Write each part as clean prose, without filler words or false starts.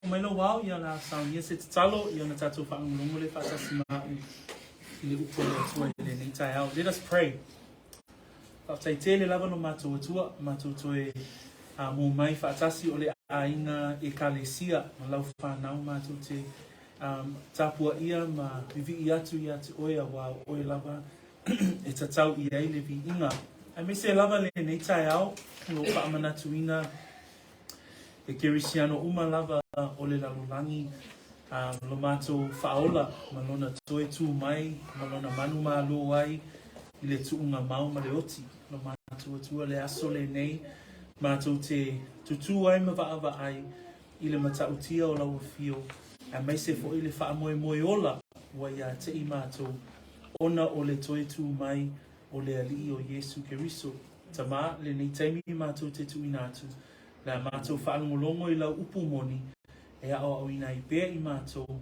Mailo wao ia la sound yes it's talo ia na tatu faamalosi le fatasima ile upole tua ile nita out. Let us pray. Taitele lava no matua toe mo mai fatasi ole aina ekalesia malau whanau mātou te tapua ia ma vivi atu oia wa oe lava e tatau ia i le vi inga. A me se lava le nei tai au no whaamanatuina e kerisiano uma lava o le lalolangi lo mātou whaola malona toe tū mai malona manu mālo ai i le tuunga mau ma le oti lo mātou atua le aso le nei mātou te tutu ai ma vaava ai i le matautia o lau fio a mai se fo i le wha moe moe ola wa ia te i mātou ona o le toe tū mai o le ali o Yesu Keriso. Tama le nei taimi mātou te tuina atu la mātou whaalongolongo i lau upu moni e a o ina i bea i mātou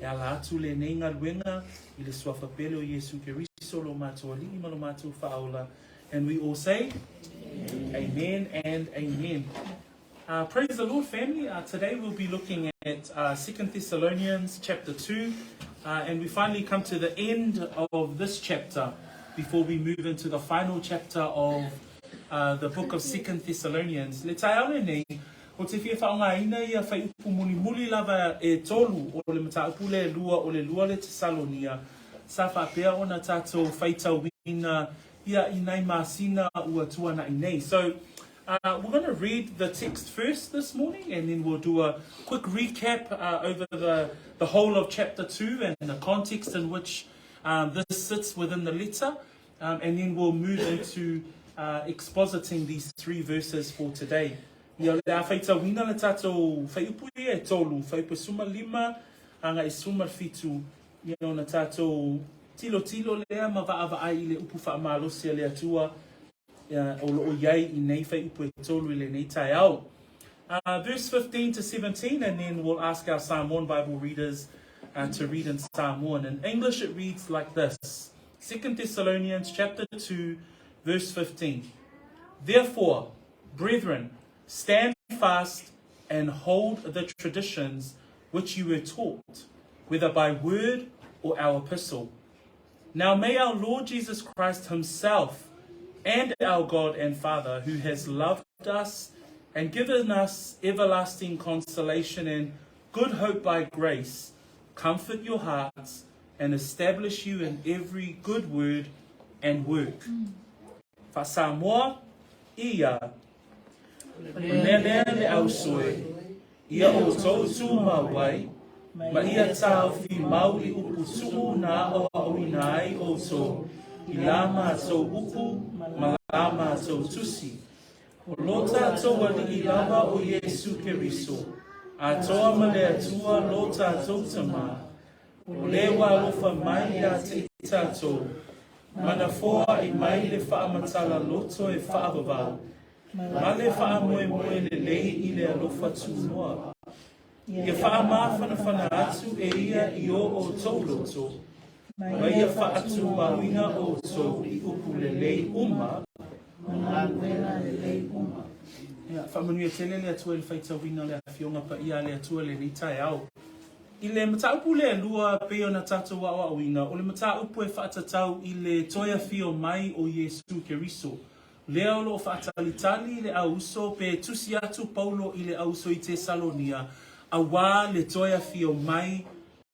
e ala atu le nei ngaruenga i le swafa pele o Yesu Keriso lo mātou ali i malo mātou whaola. And we all say amen and amen. Praise the Lord, family. Today we'll be looking at 2 Thessalonians chapter 2. And we finally come to the end of this chapter before we move into the final chapter of the book of 2 Thessalonians. Le tai aole nei, o te fia whaongaina ia whai upu muli lava e tolu o le mataupu le lua le Tesalonia. Sa whapea ona tātou whaitau wina ia inai masina ua tuana inei. So we're going to read the text first this morning, and then we'll do a quick recap over the whole of chapter 2 and the context in which this sits within the letter, and then we'll move into expositing these 3 verses for today. Ia le a whaita wina le tātou whaiupu e tolu, whaiupu suma 5, anga e suma 7, ia na tātou tilo lea ma vaava ai le upu faamalosi le atua o loo iai I nei whaiupu e tolu le nei tai au. Verse 15 to 17, and then we'll ask our Samoan Bible readers to read in Samoan. In English it reads like this. 2 Thessalonians chapter 2, verse 15. Therefore, brethren, stand fast and hold the traditions which you were taught, whether by word or our epistle. Now may our Lord Jesus Christ himself and our God and Father, who has loved us and given us everlasting consolation and good hope by grace, comfort your hearts and establish you in every good word and work. Fa Samoa ia le au soe ia o tautu mawai ma ia tau fi mauli upu suu na o awinai o so I lama so upu ma lama so tusi o lota toa li I lava o Yesu Keriso a toa ma le atua lota totama o lewa lofa mai a te tato mana foa I mai le whaamatala loto e whaavava ma le whaamoe le lei I le alofa tunoa. Ia whaamawhana atu e ia I o tauloto. Ma ia whaatu mawina o tau I upu le lei uma. Manuela le lei uma. Ia whamanui tele le atua le whaitawina le awhionga pa ia le atua le ni tai au. I le mataupu le lua peo na tatou wa awina. O le mataupu e whaatatau I le toia fio mai o Yesu Keriso. Leo lo whaatalitali le auso pe tusi atu Paulo I le auso I Tesalonia. A wā le toia fio mai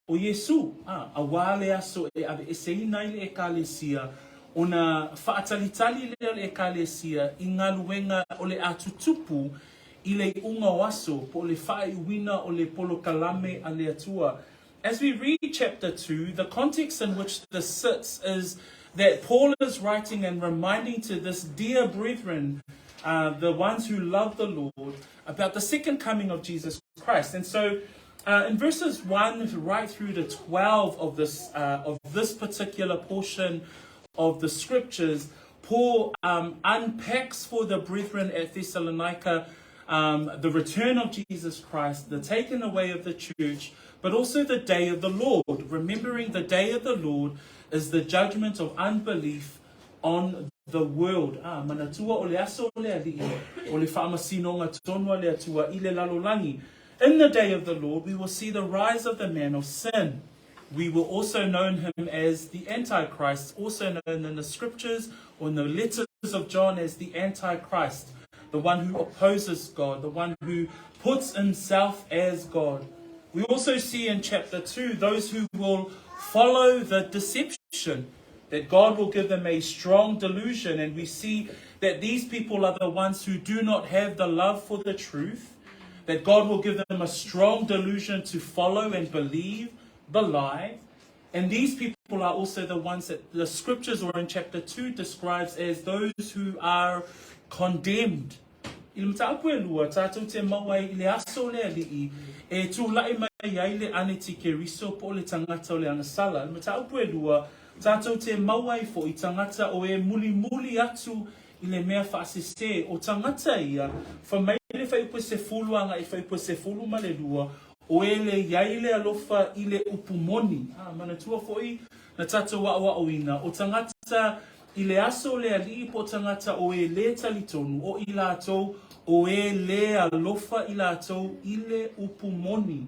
o Yesu. A wā le aso e ave e seina I le ekalesia. Ona whaatalitali le ekalesia I ngā luenga o le atutupu I le unga waso po le whai wina o le polo kalame a le atua. As we read chapter 2, the context in which this sits is that Paul is writing and reminding to this dear brethren, the ones who love the Lord, about the second coming of Jesus Christ. And so in verses 1 right through to 12 of this particular portion of the scriptures, Paul unpacks for the brethren at Thessalonica the return of Jesus Christ, the taking away of the church, but also the day of the Lord. Remembering the day of the Lord is the judgment of unbelief on the world. Manatua o le aso o le ali, o le whaamasino ngā tonua le atua I le lalolangi. In the day of the Lord, we will see the rise of the man of sin. We will also know him as the Antichrist, also known in the scriptures or in the letters of John as the Antichrist, the one who opposes God, the one who puts himself as God. We also see in chapter 2 those who will follow the deception, that God will give them a strong delusion. And we see that these people are the ones who do not have the love for the truth, that God will give them a strong delusion to follow and believe the lie. And these people are also the ones that the scriptures, or in chapter 2, describes as those who are condemned. Tātou te mawai fo I tangata o e muli atu I le mea whaasese o tangata ia whamaile whaipu se fuluanga I whaipu se fulu ma le lua o e le iaile alofa I le upumoni. Mana tua foi na tātou wa o ina o tangata I le aso le ali po tangata o e le talitonu o I lātou o e le alofa I lātou I le upumoni.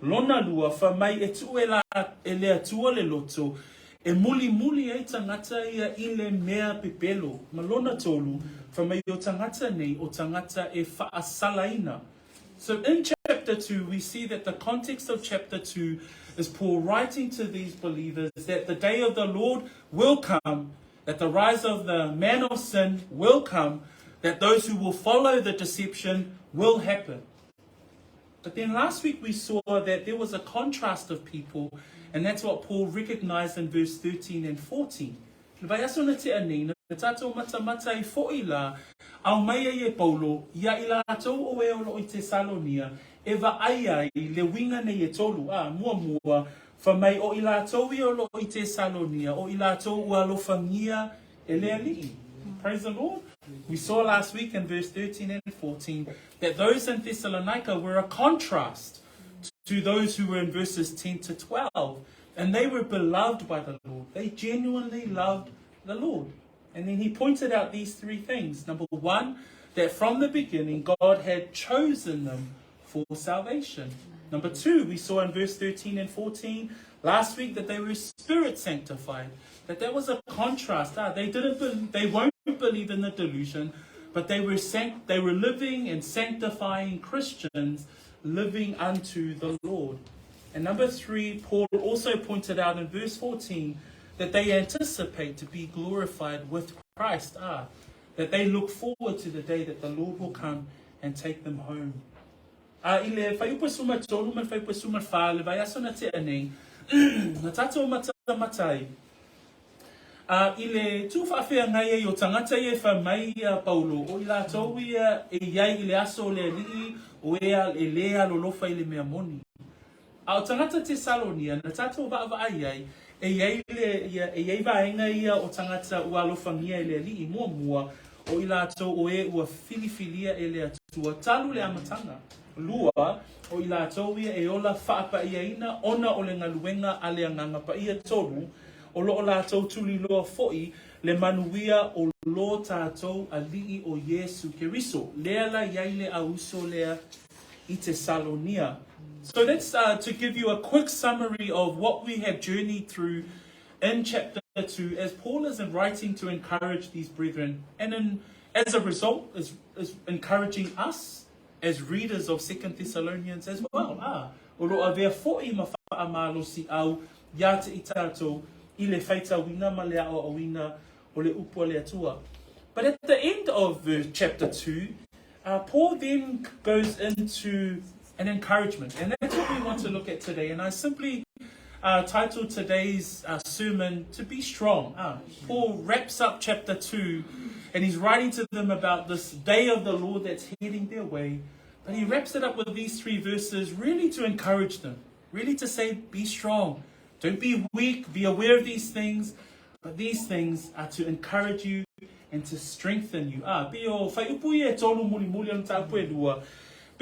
Lona lua whamai e tu e le atua le loto e muli e tangata ia I le mea pipelo. Malona tolu, whamai o tangata nei o tangata e whaasalaina. So in chapter 2, we see that the context of chapter 2 is Paul writing to these believers that the day of the Lord will come, that the rise of the man of sin will come, that those who will follow the deception will happen. But then last week we saw that there was a contrast of people, and that's what Paul recognized in verse 13 and 14. Tātou mata I fo'ila, au mai e Paulo, ia I lātou o e olo I Tesalonia, e va'ai le winga nei e tolu, mua, whamai o I lātou I olo I Tesalonia, o I lātou ua alofangia e le ali'i. Praise the Lord. We saw last week in verse 13 and 14 that those in Thessalonica were a contrast to those who were in verses 10 to 12. And they were beloved by the Lord. They genuinely loved the Lord. And then he pointed out these three things. Number one, that from the beginning God had chosen them for salvation. Number two, we saw in verse 13 and 14 last week that they were spirit sanctified. That there was a contrast. They won't believe in the delusion, but they were living and sanctifying Christians, living unto the Lord. And number three, Paul also pointed out in verse 14 that they anticipate to be glorified with Christ. That they look forward to the day that the Lord will come and take them home. Ile tu whawhia ngai e o tangata e whamai Paulo o I lātou ia e iai I le aso le alii o ea e lea lolofa I le mea moni. A o tangata Tesalonia na tātou wa'awa ai e iai vaenga ia o tangata ua alofangia e le alii mua o I lātou o e ua filifilia e le atua talu le amatanga. Lua o I lātou ia e ola whaapa ia ina ona o le ngaluenga a le anganga pa ia tolu o lo lātou tuli loa fo'i le manuia o lo tātou ali'i o Yesu Keriso. Lea la iaile a uso lea I Tesalonia. So that's to give you a quick summary of what we have journeyed through in chapter 2 as Paul is writing to encourage these brethren. And as a result is encouraging us as readers of 2 Thessalonians as well. O lo avea fo'i ma faamalosi au ia te I tātou ile faita wina ma le ao wina o le upo le atua. But at the end of chapter 2, Paul then goes into an encouragement. And that's what we want to look at today. And I simply titled today's sermon, To Be Strong. Paul wraps up chapter 2 and he's writing to them about this day of the Lord that's heading their way. But he wraps it up with these three verses really to encourage them. Really to say, be strong. Don't be weak, be aware of these things, but these things are to encourage you and to strengthen you. Pio fai upuia e tolu muli anu tāpu e lua.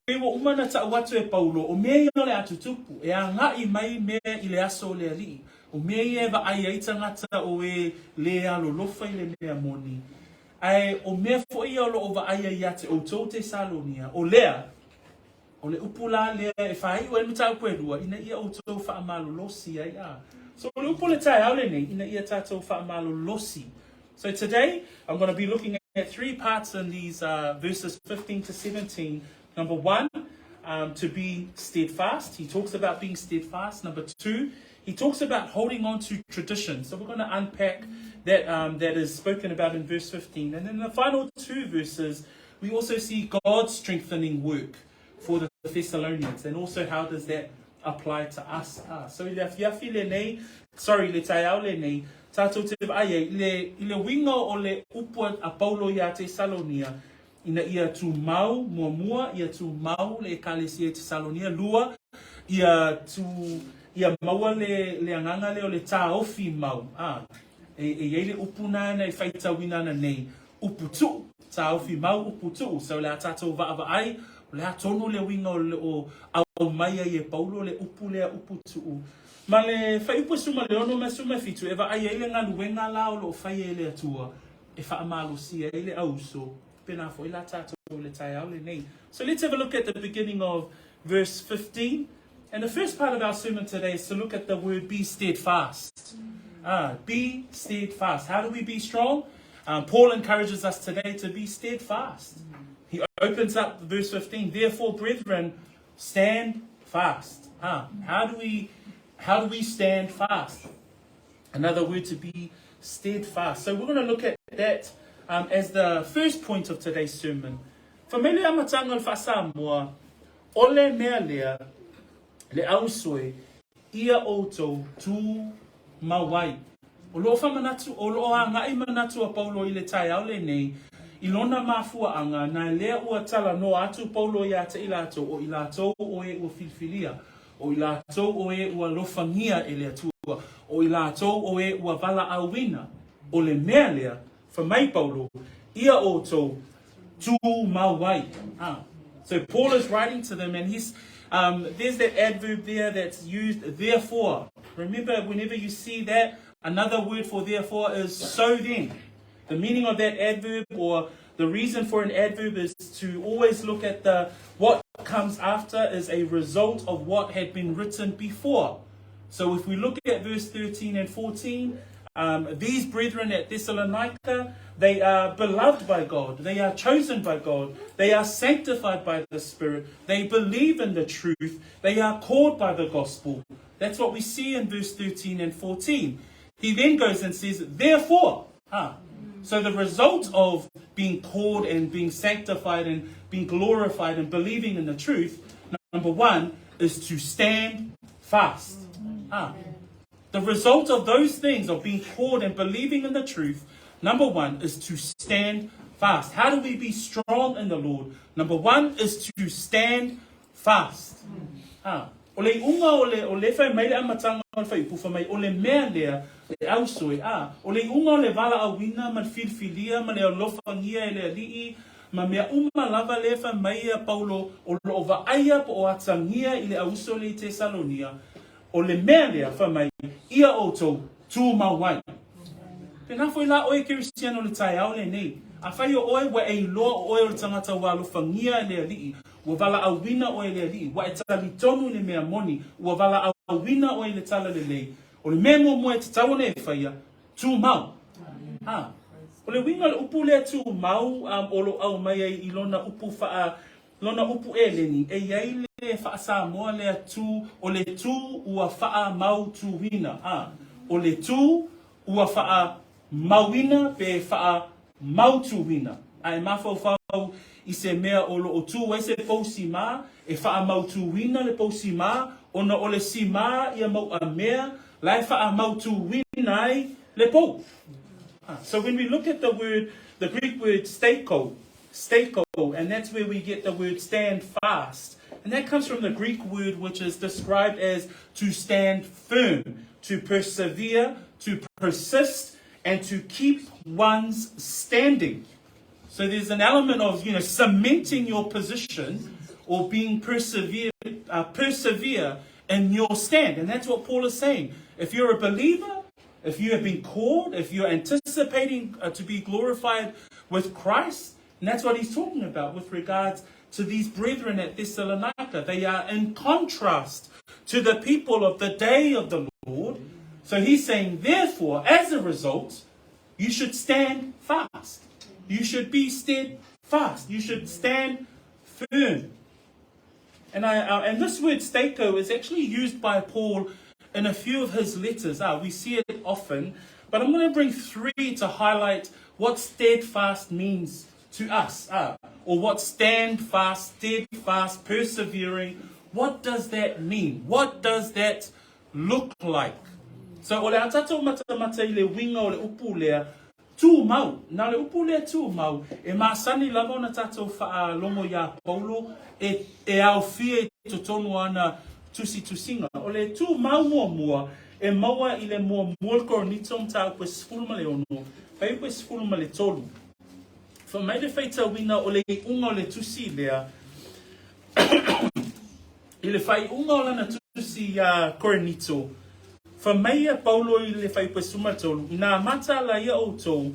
Pio umana ta watu e Paulo, o mea ino le atutupu, e a ngai mai mea I le aso le ali. O mea e va ai aitangata o e lea lo lofa I le mea moni. Ai o mea foi o lo o va ai ai ate o tō Tesalonia, o lea, O le upula le e whai o e mata koe rua, ina ia o tau faamalosi ai a. So le upule tai au le nei, ina ia tātou faamalosi. So today, I'm going to be looking at three parts in these verses 15 to 17. Number one, to be steadfast. He talks about being steadfast. Number two, he talks about holding on to tradition. So we're going to unpack that that is spoken about in verse 15. And in the final two verses, we also see God's strengthening work for the Thessalonians. And also, how does that apply to us? So if you feel nei, sorry, le taiao le nei, tātou te aia, le winga o le upua a Paulo i a Tesalonia, ina ia tu mau, mua, ia tu mau le ekalesi e Tesalonia, lua, ia maua le anganga leo le tā ofi mau. E le upuna na i whaita winana nei, uputu, tā ofi mau uputu. So le a tātou vaava ai, le a tonu le winga o au maia i e Paulo le upu le uputu. Ma le whaiupu suma le ono ma suma fitu, e wa ai ele ngā luenga lao lo whai ele atua, e faamalosi ele auso, pena fo ila tātou le tai au le nei. So let's have a look at the beginning of verse 15. And the first part of our sermon today is to look at the word be steadfast. Be steadfast. How do we be strong? Paul encourages us today to be steadfast. He opens up verse 15. Therefore, brethren, stand fast. How do we stand fast? Another word to be steadfast. So we're going to look at that as the first point of today's sermon. Familia matanga Samoa, ole mea lea, le ausoi, ia oto tu mawai. O lo whamanatu, o lo ngai manatu a Paulo I le tai au le nei, ilona mafua anga, na lea ua tala no atu Paulo ia te ilato, o ilato o e ua filfilia. O I lātou o e ua lofangia e le atua. O I lātou o e ua wala awina. O le mea lea, whamai Paulo, ia o tō tū mawai. So Paul is writing to them, and there's that adverb there that's used, therefore. Remember, whenever you see that, another word for therefore is so then. The meaning of that adverb, or the reason for an adverb, is to always look at what comes after is a result of what had been written before. So if we look at verse 13 and 14, these brethren at Thessalonica, they are beloved by God. They are chosen by God. They are sanctified by the Spirit. They believe in the truth. They are called by the gospel. That's what we see in verse 13 and 14. He then goes and says, therefore. So the result of being called and being sanctified and being glorified and believing in the truth, number one, is to stand fast. The result of those things, of being called and believing in the truth, number one, is to stand fast. How do we be strong in the Lord? Number one is to stand fast. O le unga o le whai meile amatanga o whai upuwha mai, o le mea lea, le ausoi, o le unga o le wala awina, man filfilia, man le alofangia e le alii, ma mea uma lava le whai mai a Paulo, o lo vaaia po o atangia I le auso le Tesalonia, o le mea lea whai mai, ia o tō tū mawai. Pena foi la oe Christiano le tai au le nei, a whai o oe wa e loa o oe o le tangata wa alofangia e le alii, ua wala awina o le ali, wa e tali tonu le mea moni, ua wala awina o le tala le lei. O le mea mo e te tawane e whaia, tū mau. O le winga le upu lea tū mau, o lo au mai I lona upu lona upu e leni, e iai le wha Samoa lea tū, o le tū ua wha mau tū wina. O le tū ua wha mauina pe wha mau tū wina. Ai mawhau I se mea o lo o tū wai se pousi mā, e wha mau tū wina le pousi mā, ona o le si mā ia mau a mea, lai wha mau tū wina ai le pou. So when we look at the Greek word stako, and that's where we get the word stand fast. And that comes from the Greek word which is described as to stand firm, to persevere, to persist, and to keep one's standing. So there's an element of, cementing your position or being persevere in your stand. And that's what Paul is saying. If you're a believer, if you have been called, if you're anticipating to be glorified with Christ, and that's what he's talking about with regards to these brethren at Thessalonica. They are in contrast to the people of the day of the Lord. So he's saying, therefore, as a result, you should stand fast. You should be steadfast. You should stand firm. And this word stako is actually used by Paul in a few of his letters. We see it often. But I'm going to bring 3 to highlight what steadfast means to us. Or what stand fast, steadfast, persevering. What does that mean? What does that look like? So, ole atato mata I le winga o le upu lea tū mau. Nā le upu lea tū mau. E māsani lava na tato wha longo ia Paulo. E au fie to tonu ana tusinga. Ole tū mau mua. E maua I le mua muolko nitom ta upe sfulma le ono. Pai upe sfulma le tolu. Fa mai le feita wina o le unga o le tusi lea. I le fai unga o lana tusi Korinito. Fa meia Paulo I le fai pesuma tolu. Ina mata la ia outou.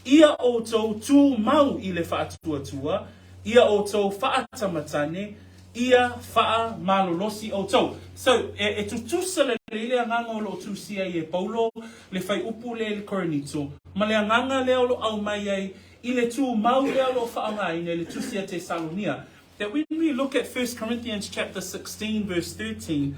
Ia outou tū mau I le faatuatua. Ia outou faatamatane. Ia faamalosi outou. So, e tutusa le anganga o lo tusia I Paulo. Le fai upu le Korinito. Ma le anganga le o lo au mai ai. I le tū mau le o lo faangai ne le tusia Tesalonia. That when we look at 1 Corinthians chapter 16 verse 13,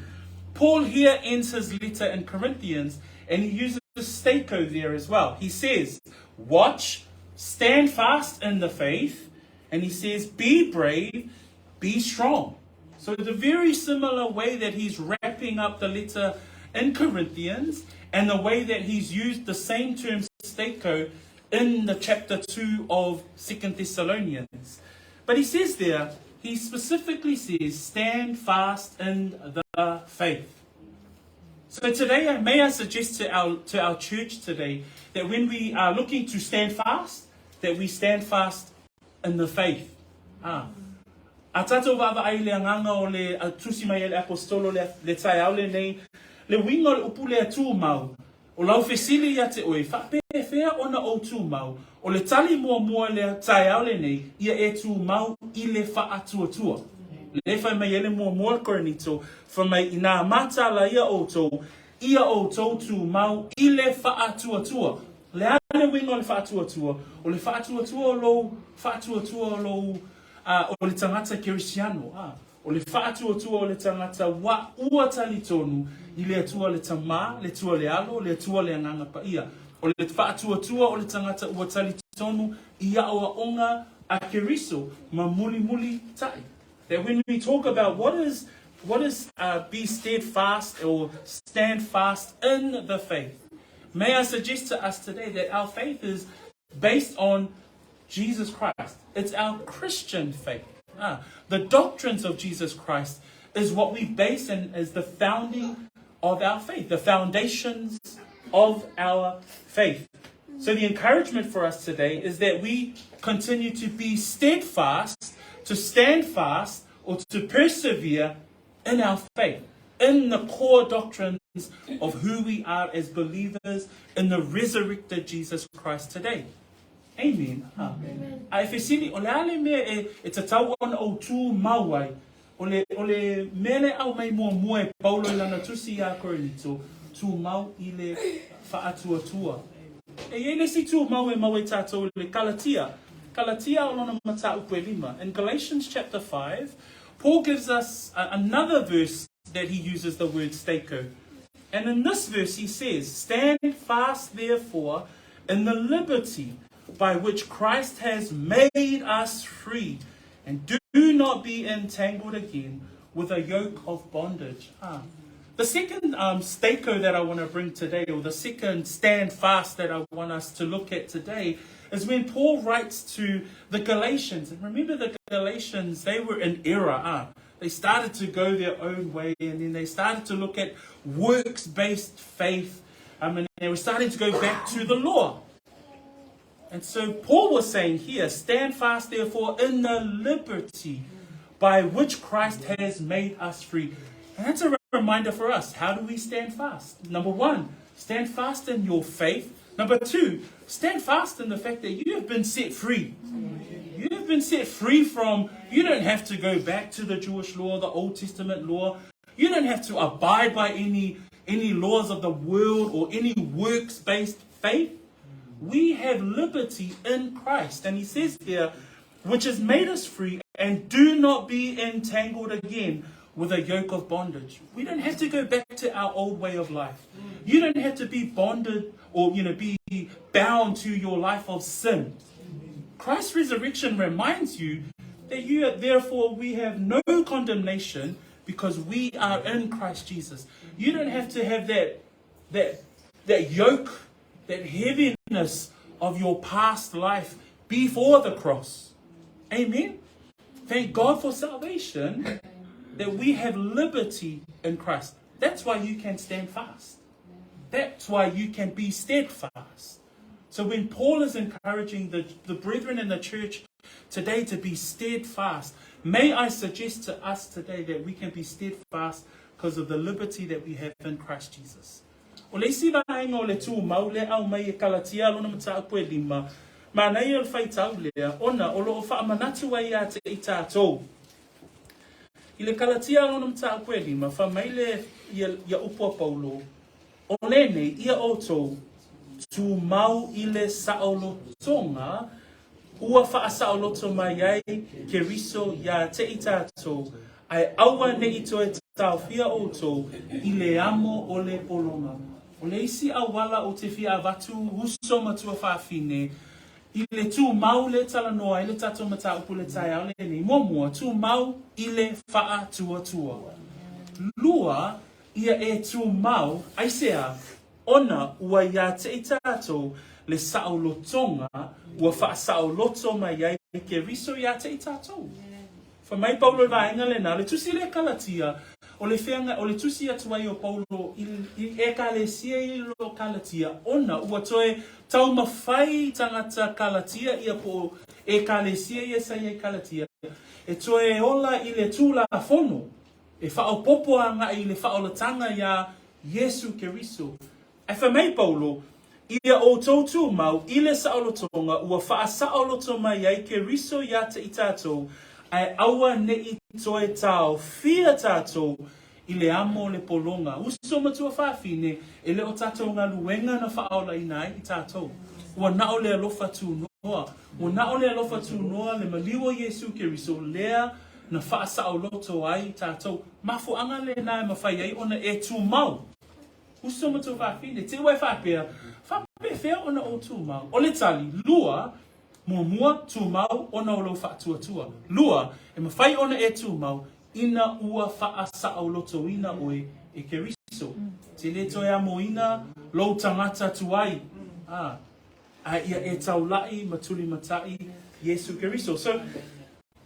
Paul here ends his letter in Corinthians and he uses stako there as well. He says, watch, stand fast in the faith, and he says, be brave, be strong. So the very similar way that he's wrapping up the letter in Corinthians and the way that he's used the same term stako in the chapter 2 of 2 Thessalonians. But he says there, he specifically says, stand fast in the faith. So today, may I suggest to our church today that when we are looking to stand fast, that we stand fast in the faith. A tatou wawa ai le anganga o le tusi mai le apostolo le tai au le nei, le winga le upu le atu mau, o lau fesili ia te oe, whape fea ona o tu mau, o le tali mua le tai au le nei, ia e tu mau I le whaatua. Le whai mai ele mua Korinito, wha mai ina mata la ia outou tu mau I le whaatua. Le ale winga o le whaatua, o le whaatua lo o le tangata Kirisiano, o le whaatua o le tangata wa ua tali tonu, I le atua le tama, le tua le alo, le tua le anganga pa ia. O le whaatua o le tangata ua tali tonu, ia o onga a keriso, ma muli tai. That when we talk about what is be steadfast or stand fast in the faith, may I suggest to us today that our faith is based on Jesus Christ. It's our Christian faith. The doctrines of Jesus Christ is what we base in as the founding of our faith, the foundations of our faith. So the encouragement for us today is that we continue to be steadfast, to stand fast, or to persevere in our faith, in the core doctrines of who we are as believers in the resurrected Jesus Christ today. Amen. Amen. Efesini ole me e tatau on o tu mawai. Ole mele au mai mua Paulo lana tusi ya Korinito tu mau ile faatuatua. E ele si tu mau tato le Galatia olona mata upe lima. In Galatians chapter 5, Paul gives us another verse that he uses the word stako. And in this verse he says, stand fast therefore in the liberty by which Christ has made us free, and do not be entangled again with a yoke of bondage. The second stako that I want to bring today, or the second stand fast that I want us to look at today, is when Paul writes to the Galatians. And remember, the Galatians, they were in error. They started to go their own way, and then they started to look at works-based faith, and they were starting to go back to the law. And so Paul was saying here, stand fast therefore in the liberty by which Christ has made us free. And that's a reminder for us. How do we stand fast? Number one, stand fast in your faith. Number two, stand fast in the fact that you have been set free. You have been set free from, you don't have to go back to the Jewish law, the Old Testament law. You don't have to abide by any laws of the world or any works-based faith. We have liberty in Christ. And he says here, which has made us free, and do not be entangled again with a yoke of bondage. We don't have to go back to our old way of life. You don't have to be bonded or, be bound to your life of sin. Christ's resurrection reminds you that therefore we have no condemnation because we are in Christ Jesus. You don't have to have that yoke, that heaviness of your past life before the cross. Amen. Thank God for salvation, that we have liberty in Christ. That's why you can stand fast. That's why you can be steadfast. So when Paul is encouraging the brethren in the church today to be steadfast, may I suggest to us today that we can be steadfast because of the liberty that we have in Christ Jesus. O le siva ainga o le tu maule au mai e kalatia lona mata po e lima. Ma nei o fai tau lea, ona o lo wha amanatu ai a te i tātou. I le kalatia lona mata po e lima, wha maile ia upua Paulo, o lene ia oto tu mau i le saolo tonga, ua wha saoloto mai ai ke riso ia te i tātou, ai aua ne i toe tau fia oto i le amo o le polonga. O le isi awala o te fia avatu huso matua whaafine, i le tu mau le talanoa, i le tato mata upu le tai au le ni momua, tu mau i le wha tua tua. Lua ia e tu mau, aisea, ona ua ia te i tato le saolotonga, ua wha saoloto mai ai ke riso ia te i tato. Fa mai Paulo vaenga le na, le tusi le kalatia, o le whenga, o le tusi atuai o Paulo, i e kalesia i lo kalatia, ona ua toe tau mawhai tangata kalatia ia po e kalesia ia sa ia kalatia. E toe ola i le tūla fono, e whao popoanga i le whaolatanga ia Yesu Keriso. E whamei Paulo, ia o tautu mau, i le saolotonga, ua wha saoloto mai ai Keriso ia te i tātou, ai aua ne i toe tau fia tātou i le amo le polonga. Uso matua whaafine, e le o tātou ngā luenga na whaola i nai i tātou. Ua nao le alofa tū noa. Ua nao le alofa tū noa le maliwa Yesu Keriso lea na whaasao loto ai i tātou. Mafu anga le nai mawhai ai ona e tū mau. Uso matua whaafine, te wai whaapea, whaapea whea ona o tū mau. O le tali, lua, mua tu mau ona o lo wha tua. Lua, e mawhai ona e tu mau, ina ua wha sao loto ina oe e Keriso. Te le toi amo ina, lo tangata tuai. A ia e taulai, matuli matai, Yesu Keriso. So,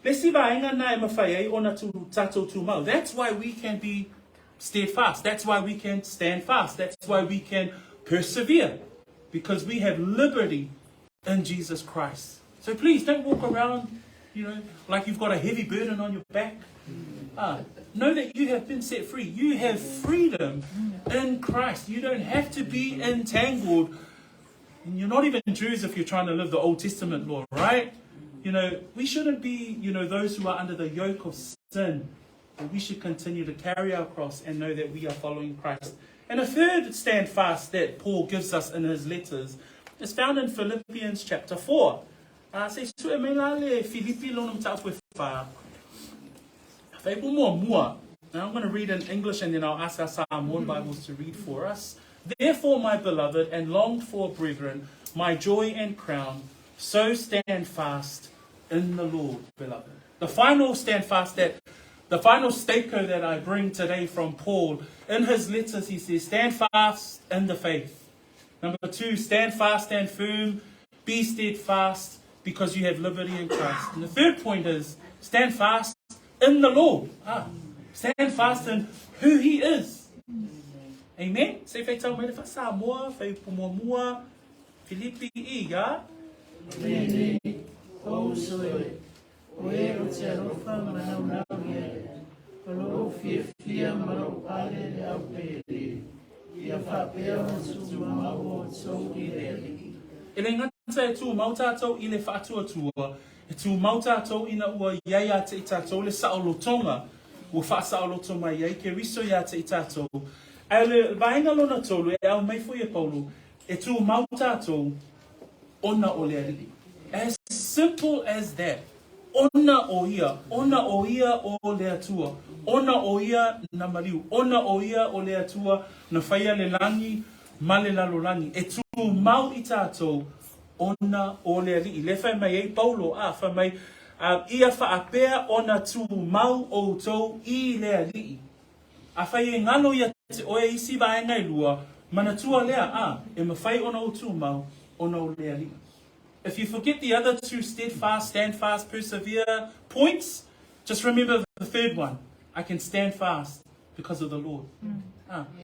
lesi vaenga na e mawhai ai ona tu tato tu mau. That's why we can be steadfast. That's why we can stand fast. That's why we can persevere. Because we have liberty in Jesus Christ. So please don't walk around, like you've got a heavy burden on your back. Know that you have been set free. You have freedom in Christ. You don't have to be entangled. And you're not even Jews if you're trying to live the Old Testament law, right? We shouldn't be, those who are under the yoke of sin. But we should continue to carry our cross and know that we are following Christ. And a third stand fast that Paul gives us in his letters is found in Philippians chapter 4. Now I'm going to read in English and then I'll ask our Samoan Bibles to read for us. Therefore, my beloved and longed for brethren, my joy and crown, so stand fast in the Lord, beloved. The final stand fast the final stako that I bring today from Paul, in his letters he says, stand fast in the faith. Number 2, stand fast, stand firm, be steadfast, because you have liberty in Christ. And the third point is, stand fast in the Lord. Stand fast in who he is. Amen? Say fai tau mai fa Samoa, fai pumua, Filipi I, ya? Amen. O soe, o e o te arofa manau ia, o fia marau pale le au pere. Ia whapea o tu mau o tau I rele. E le ngata e tu mau tātou I le whaatua tua, E tū mau tātou ina ua iai a te i tātou le saolotonga. Ua wha saoloto mai iai ke riso ia te i tātou. Ai le vaenga lona tolu e au mai fo i Paulo. E tū mau tātou ona o le alii. As simple as that. Ona o ia o le atua. Ona o ia na mariu. Ona o ia o le atua na whaia le langi, ma le lalolangi. E tū mau i tātou ona o le alii. Le whai mai ei Paulo whai mai ia whaapea ona tū mau o tau i le alii. A whai e ngalo ia te oe isi vaenga i lua, mana tua lea e mawhai ona o tū mau ona o le alii. If you forget the other two, steadfast, stand fast, persevere points, just remember the third one. I can stand fast because of the Lord.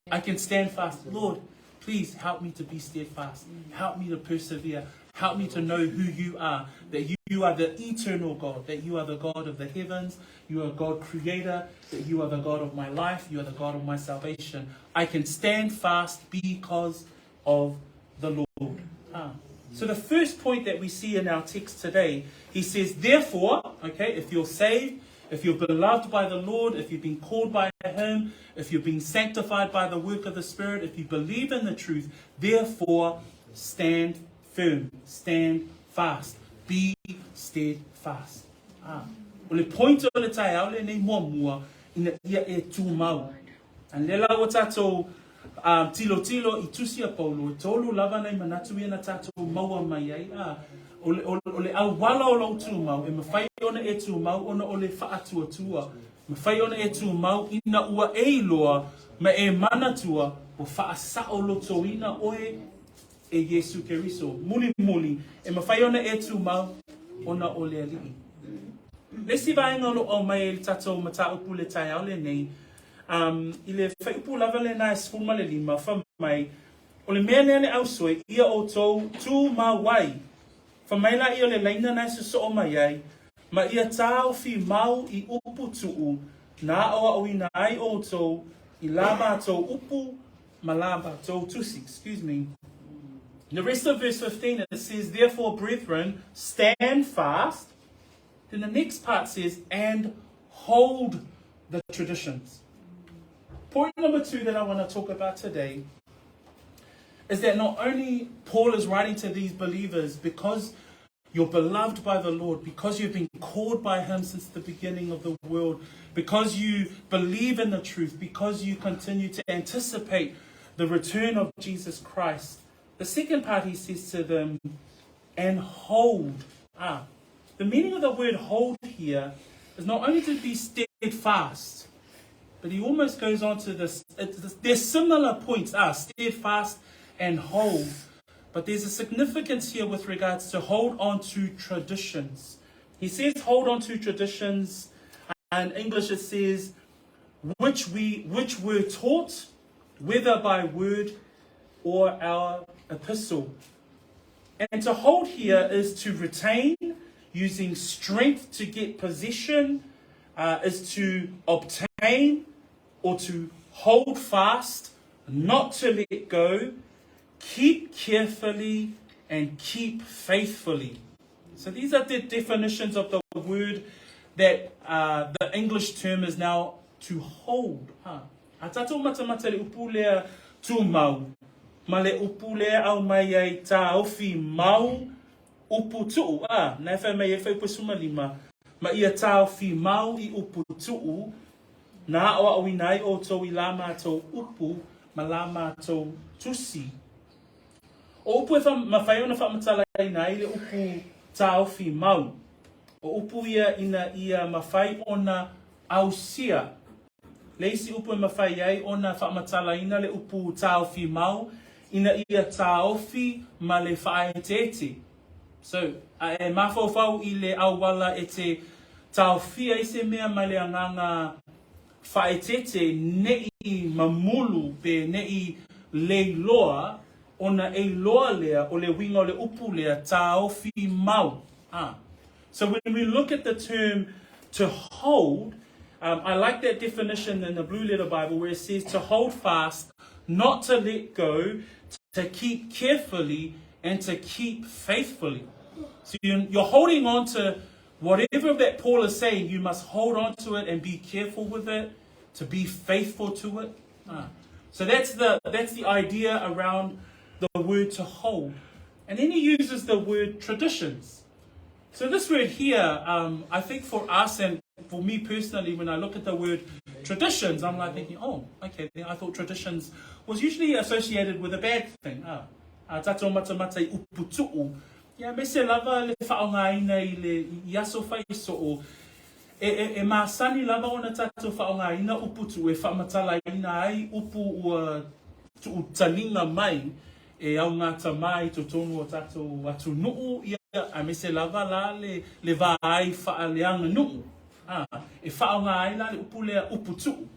I can stand fast. Lord, please help me to be steadfast. Help me to persevere. Help me to know who you are. That you are the eternal God. That you are the God of the heavens. You are God creator. That you are the God of my life. You are the God of my salvation. I can stand fast because of the Lord. So the first point that we see in our text today, he says, therefore, okay, if you're saved, if you're beloved by the Lord, if you've been called by him, if you've been sanctified by the work of the Spirit, if you believe in the truth, therefore stand firm, stand fast, be steadfast. O le point o le tai au le nei mua ina ia e tū mau. An le lau o tātou tilo i tusia Paulo, tolu lava nei manatu ia na tātou maua mai ai. O le au wala o lau tū mau, e mawhai ona e tū mau, ona o le whaatuatua. Mawhai ona e tū mau, ina ua e loa, ma e manatua, o whaasao loto ina oe e Yesu Keriso. Muli, e mawhai ona e tū mau, ona o le alii. Lesi vaenga lo o mai le tātou mata upu le tai au le nei, I le whaiupu lava le nā skuma le lima, whamai, o le mea nea le au soe, ia o tau tū mā wai. Whamai la ia le leina nā se so o mai ai, ma ia tāo fi mau I upu tuu, nā oa o I nā ai o tau, I la mātou upu, ma la mātou tusi, excuse me. The rest of verse 15, it says, therefore, brethren, stand fast. Then the next part says, and hold the traditions. Point number 2 that I want to talk about today is that not only Paul is writing to these believers because you're beloved by the Lord, because you've been called by him since the beginning of the world, because you believe in the truth, because you continue to anticipate the return of Jesus Christ. The second part he says to them, and hold. The meaning of the word hold here is not only to be steadfast, but he almost goes on to this. There's similar points, steadfast and hold. But there's a significance here with regards to hold on to traditions. He says hold on to traditions. In English it says, which were taught, whether by word or our epistle. And to hold here is to retain, using strength to get possession, is to obtain, or to hold fast, not to let go, keep carefully, and keep faithfully. So these are the definitions of the word that the English term is now to hold. A tatou matamata le upu lea tū mau, ma le upu lea au mai ai tā ofi mau upu tuu. Nai whai mai e whai pusuma lima, ma ia tā ofi mau I upu tuu, nā oa o inai o tau I la mātou upu, ma la mātou tusi. O upu e mawhai ona whamatala inai le upu tā ofi mau. O upu ia ina ia mawhai ona ausia. Leisi upu e mawhai ai ona whamatala ina le upu tā ofi mau, ina ia tā ofi ma le whaetete. So, e mawhauwhau I le awala e te tā ofi ai se mea ma le anganga whaetete nei mamulu pe nei leiloa ona e loa lea o le winga o le upu lea tā ofi mau. So when we look at the term to hold, I like that definition in the Blue Letter Bible where it says to hold fast, not to let go, to keep carefully and to keep faithfully. So you're holding on to whatever that Paul is saying, you must hold on to it and be careful with it, to be faithful to it. So that's the idea around the word to hold. And then he uses the word traditions. So this word here, I think for us and for me personally, when I look at the word traditions, I'm like thinking, oh, okay, I thought traditions was usually associated with a bad thing. Tato mata I uputu'u. Yeah, me se lava le whaongaina I le iaso whaiso e maasani lava o na tato whaongaina uputu e whamatalaina ai upu ua talinga mai e au ngata mai to tonu o tato atu nuu ia a me se lava la le vaai whaaleanga nuu. E whaongaina le upu lea uputu.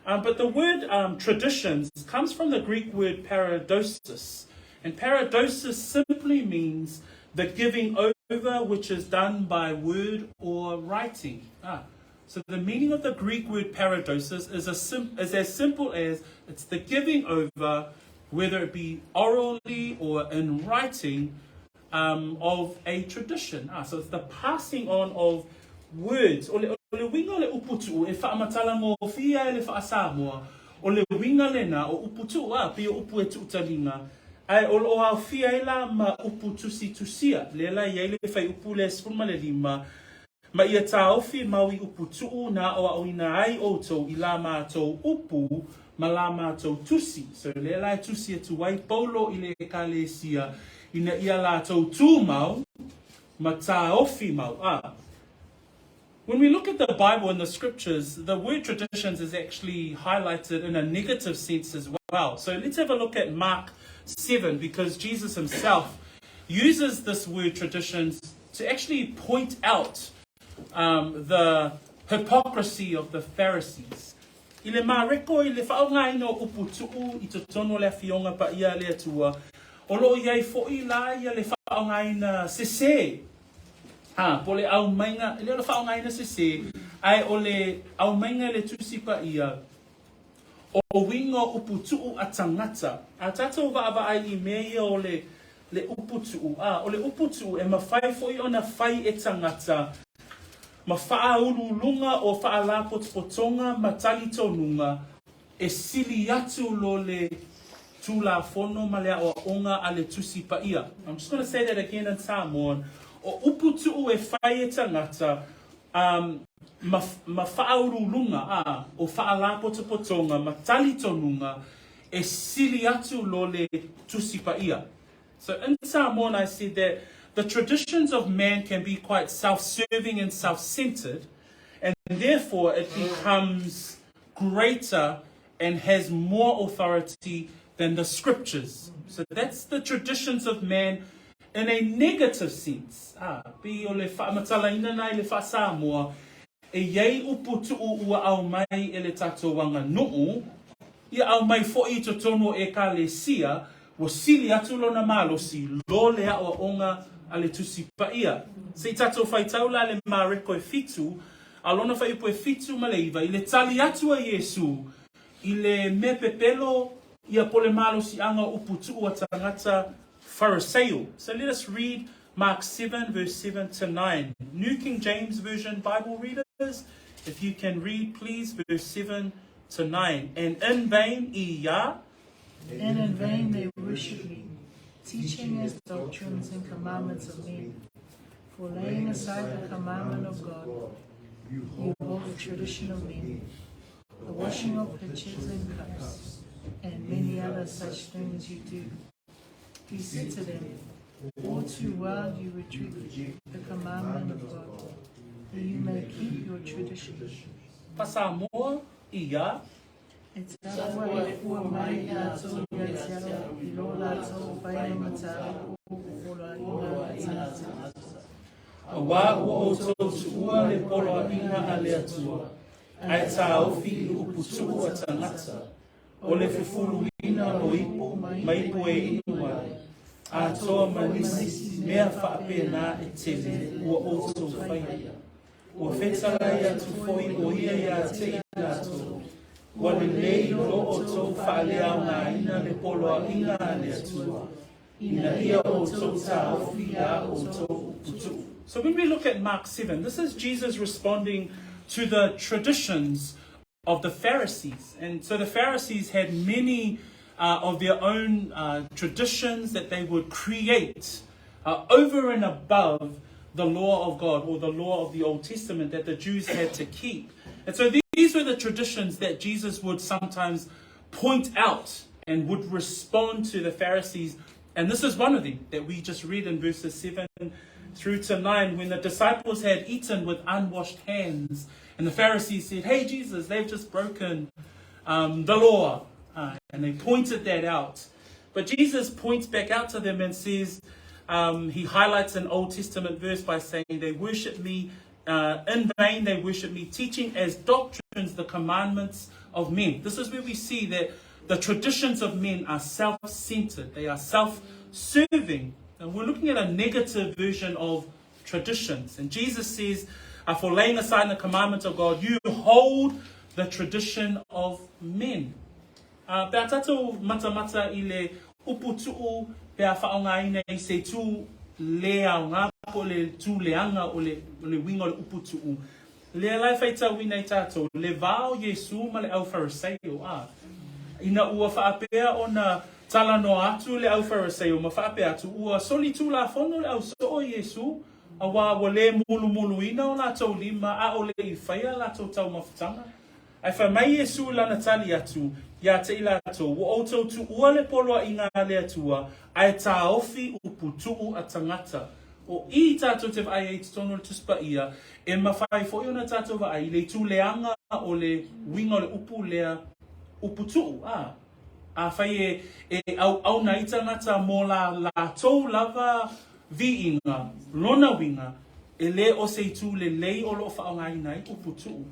But the word traditions comes from the Greek word paradosis. And paradosis simply means the giving over which is done by word or writing. So the meaning of the Greek word paradosis is as simple as it's the giving over, whether it be orally or in writing, of a tradition. So it's the passing on of words. O le winga le uputu e whaamatala mo fia le whaasamoa. O le winga le na o uputu pia upu e tuutalinga. Ai o au fia ela ma upu tusia. Lela ia le whai upu le spuma le lima. Ma ia taofi maui upu tuu na o au ina ai oto I la mātou upu ma la mātou tusi. So lela e tusi e tuwai paulo I le kalesia. Ina ia la tau tū mau ma taofi mau. When we look at the Bible and the scriptures, the word traditions is actually highlighted in a negative sense as well. So let's have a look at Mark 7, because Jesus himself uses this word traditions to actually point out the hypocrisy of the Pharisees. I le mareko I le whaongaina o uputuu I totono le fionga pa ia le atua. O lo iai fo'i la ia le whaongaina sese. Po le au mainga, le whaongaina sese, ai o le au mainga le tusi pa ia. O wingo uputuu a tangata. A tatou vaava ai I mea o le uputuu. O le uputuu e mawhai fo'i o na whai e tangata. Ma wha ululunga o wha la potonga ma tali tonunga. E sili atu lo le tula fono ma lea o onga a le tusi pa ia. I'm just going to say that again in Samoan. O uputuu e whai e tangata. Ma whaurulunga o whaalapo te potonga ma tali tonunga e sili atu lo le tusi pa ia. So in Samoan I said that the traditions of man can be quite self-serving and self-centered, and therefore it becomes greater and has more authority than the scriptures. So that's the traditions of man in a negative sense. Bi o le whaamatalaina nai le whaasamoa, e iei uputuu ua au mai e le tatou wanga nuu, ia au mai fo'i to tono e ka le sia, wa sili atu lona malosi, lo lea o onga a le tusi pa ia. Se tatou whaitau la le mareko e fitu, a lona whai upo e fitu ma le iwa, I le tali atu a Yesu, I le me pepelo, ia pole malosi anga uputuu a tangata Phariseo. So let us read Mark 7, verse 7 to 9. New King James Version Bible readers, if you can read, please, verse 7 to 9. And in vain, and in vain they worship me, teaching as doctrines and commandments of men. For laying aside the commandment of God, you hold the tradition of men, the washing of pitchers and cups, and many other such things you do. He said to them, all too well you reject the commandment of God, that you may keep your tradition. Pasamoa, ia. It's our way for my lato, A wa o to tua le polo ina a le atua. Ai taofi uputu a tangata. O le fufulu ina o ipu, maipu e inua. A toa manisi mea whaapena e tele ua o to whaia. Ua whetala ia tu foi o ia ia te inato. Ua le lei lo o to whaaleau ngā ina le polo ina a le atua. So when we look at Mark 7, this is Jesus responding to the traditions of the Pharisees. And so the Pharisees had many of their own traditions that they would create over and above the law of God, or the law of the Old Testament that the Jews had to keep. And so these were the traditions that Jesus would sometimes point out and would respond to the Pharisees. And this is one of them that we just read in verses 7 through to 9, when the disciples had eaten with unwashed hands. And the Pharisees said, "Hey, Jesus, they've just broken the law." And they pointed that out. But Jesus points back out to them and says, he highlights an Old Testament verse by saying, "They worship me in vain, they worship me, teaching as doctrines the commandments of men." This is where we see that the traditions of men are self-centered. They are self-serving. And we're looking at a negative version of traditions. And Jesus says, for laying aside the commandments of God, you hold the tradition of men. Pea tatou mata I le uputu'u pea whaonga I se tū lea o ngā po le tū leanga o le winga o le uputu'u. Le lai whaita wina I tātou, le vāo Yesu ma le au Phariseo ina ua whaapea o na talano atu le au Phariseo, ma whaapea atu ua soli tū la whono le au so Yesu, a wā le mulu ina o lātou lima, a o le I whaia lātou tau mawhitanga. Ai wha mai Yesu lana tali atu, ia te ila atou, wo outou tu ua le poloa I ngā le atua, ai tā ofi uputu'u a tangata. O I tātou te vai e tono le tuspa ia, e mawhai fo I ona tātou vai, le tū leanga o le winga o le upu lea uputu'u. A whai au na I tangata mō la tau lava vi inga, lona winga, e le o se tū le lei o lo whaongai nei uputu'u.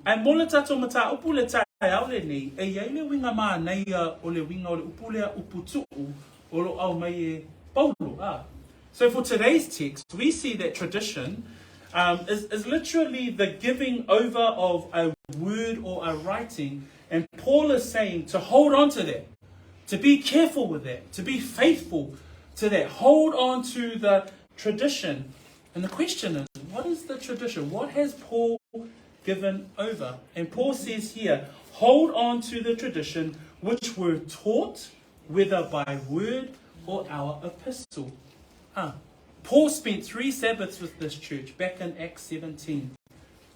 Ai mō le tātou mata upu le tai au le nei, e iai le winga maa nei o le winga o le upu lea uputu'u, o lo au mai e paulo. So for today's text, we see that tradition is literally the giving over of a word or a writing. And Paul is saying to hold on to that, to be careful with that, to be faithful to that. Hold on to the tradition. And the question is, what is the tradition? What has Paul given over? And Paul says here, hold on to the tradition which were taught, whether by word or our epistle. Paul spent 3 Sabbaths with this church back in Acts 17.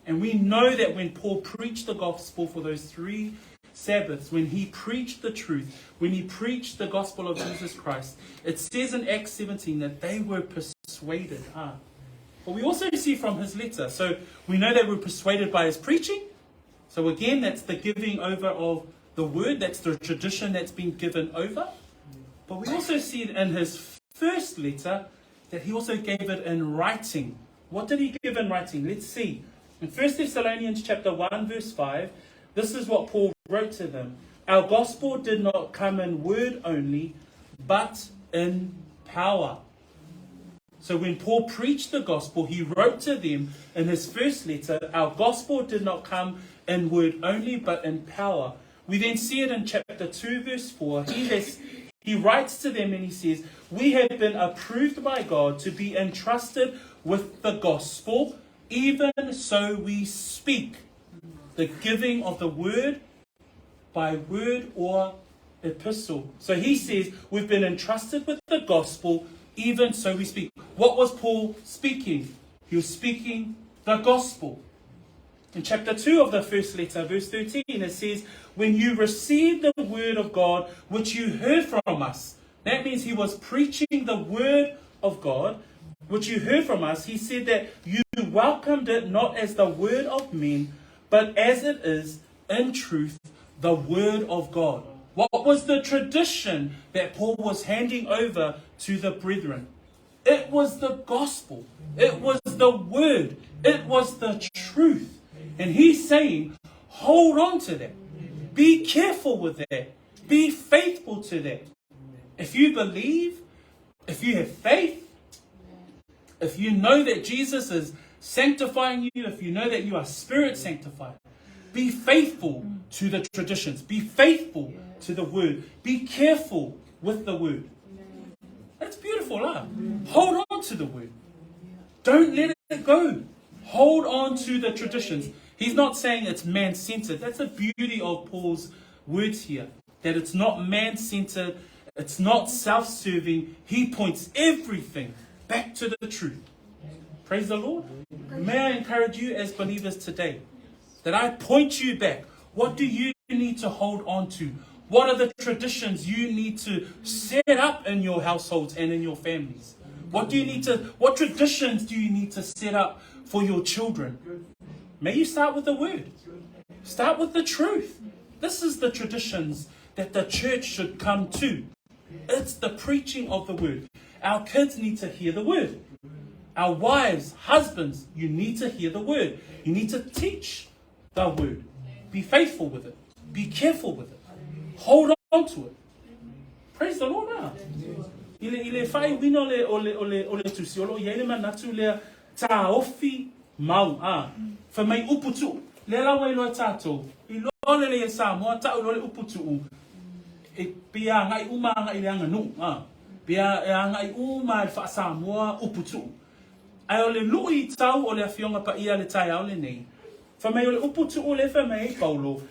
And we know that when Paul preached the gospel for those 3 Sabbaths, when he preached the truth, when he preached the gospel of Jesus Christ, it says in Acts 17 that they were persuaded. But we also see from his letter, so we know they were persuaded by his preaching. So again, that's the giving over of the word, that's the tradition that's been given over. But we also see in his first letter that he also gave it in writing. What did he give in writing? Let's see. In 1 Thessalonians chapter 1 verse 5, this is what Paul wrote to them. Our gospel did not come in word only, but in power. So when Paul preached the gospel, he wrote to them in his first letter, our gospel did not come in word only, but in power. We then see it in chapter 2 verse 4. He writes to them and he says, we have been approved by God to be entrusted with the gospel, even so we speak. The giving of the word by word or epistle. So he says, we've been entrusted with the gospel, even so we speak. What was Paul speaking? He was speaking the gospel. In chapter 2 of the first letter, verse 13, it says, when you received the word of God, which you heard from us. That means he was preaching the word of God, which you heard from us. He said that you welcomed it not as the word of men, but as it is, in truth, the word of God. What was the tradition that Paul was handing over to the brethren? It was the gospel. It was the word. It was the truth. And he's saying, hold on to that. Be careful with that. Be faithful to that. If you believe, if you have faith, if you know that Jesus is sanctifying you, if you know that you are spirit sanctified, be faithful to the traditions. Be faithful to the word. Be careful with the word. That's beautiful, huh? Hold on to the word. Don't let it go. Hold on to the traditions. He's not saying it's man-centered. That's the beauty of Paul's words here. That it's not man-centered. It's not self-serving. He points everything back to the truth. Praise the Lord. May I encourage you as believers today that I point you back. What do you need to hold on to? What are the traditions you need to set up in your households and in your families? What traditions do you need to set up for your children? May you start with the word. Start with the truth. This is the traditions that the church should come to. It's the preaching of the word. Our kids need to hear the word. Our wives, husbands, you need to hear the word. You need to teach the word. Be faithful with it. Be careful with it. Hold on to it. Praise the Lord now. Ile fai wino ole tusi olo yele manatu le ta ofi mau fa mai uputu le la wai lo tato I lo le Samoa ta lo le uputu e pia ngai uma ngai le anga nu pia ngai uma fa Samoa uputu ai ole lui tau ole afionga pa ia le tai ole nei fa mai ole uputu ole fa mai Paulo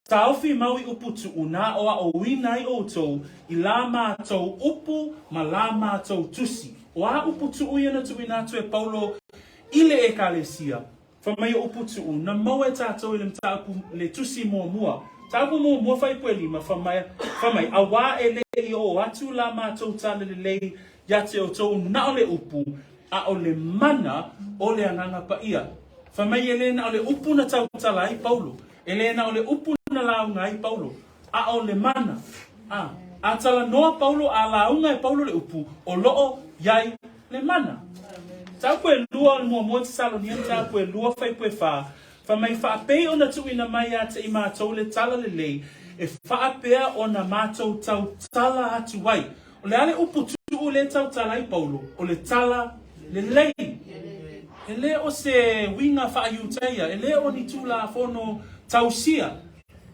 Taufi maui uputu una o winai o tau I la mātou upu ma la mātou tusi. O a uputu uiana tu inatu e Paulo ile e kalesia. Fa mai uputu na mau e tātou ile mtaupu le tusi mua. Taupu mua fai pue lima fa mai awa e le o atu la mātou tala le lei yate o tau na ole upu a ole mana ole anganga pa ia. Fa mai elena ole upu na tau tala I Paulo. Elena ole upu na launga I Paulo. A ole mana. A tala noa Paulo a launga I Paulo le upu. O loo yai le mana. Tau pue lua mua Tesalonia. Tau pue lua fai pue fa. Fa mai fa apei o na tui na mai ate I mātou le tala le lei. E fa apea o na mātou tau tala atu wai. O le ale upu tu le tau tala I Paulo. O le tala le lei. Ele o se winga fa ayuteia. Ele o ni tula fono tausia.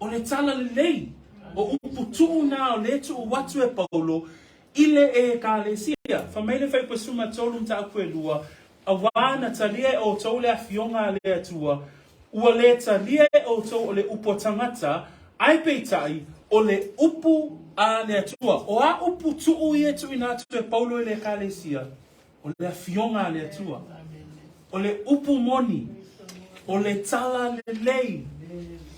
O le tala le lei. O upu tuu na o le tu watu e Paulo. Ile e kalesia. Fa mele fai pasuma tolu mta akwe lua. A wana talia o tole a fionga le atua. Ua le talia o to o le upo tangata. Ai peitai o le upu a le atua. O a upu tuu ye tu inatu e Paulo le kalesia. O le a fionga le atua. O le upu moni. O le tala le lei.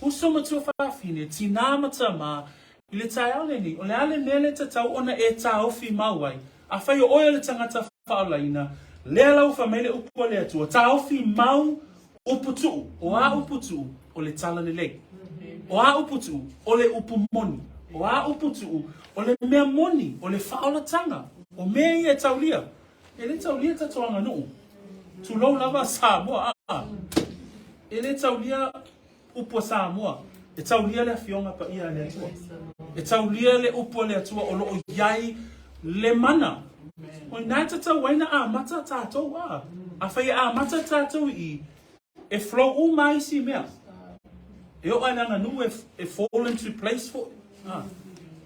Usoma tu fafine tina matama ile taiale ni ole ale mele tau ona e taofi mauai a fai o le tangata faalaina le lau fa mele upu le atu taofi mau uputu o a uputu o le tala le lei o a uputu o le upu moni o a uputu o le mea moni o le faola tanga o me e taulia ele taulia tatuanga no tu lo lava Samoa ele taulia upo Samoa. E taulia le fionga pa ia le atua. E taulia le upo le atua o loo yai le mana. O nata tau waina a mata tātou a. A whai a mata tātou I. E flow o mai si mea. E o ainanga nu e fall into place for.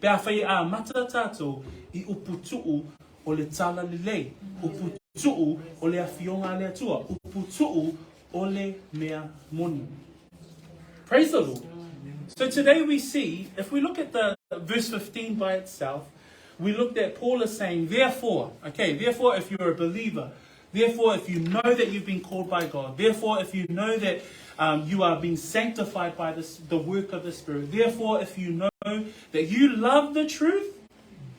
Pe a whai a mata tātou I upu tuu o le tala le lei. Upu tuu o le a fionga le atua. Upu tuu o le mea moni. Praise the Lord. So today we see, if we look at the verse 15 by itself, we looked at Paul is saying, therefore, if you're a believer, therefore if you know that you've been called by God, therefore if you know that you are being sanctified by the work of the Spirit, therefore if you know that you love the truth,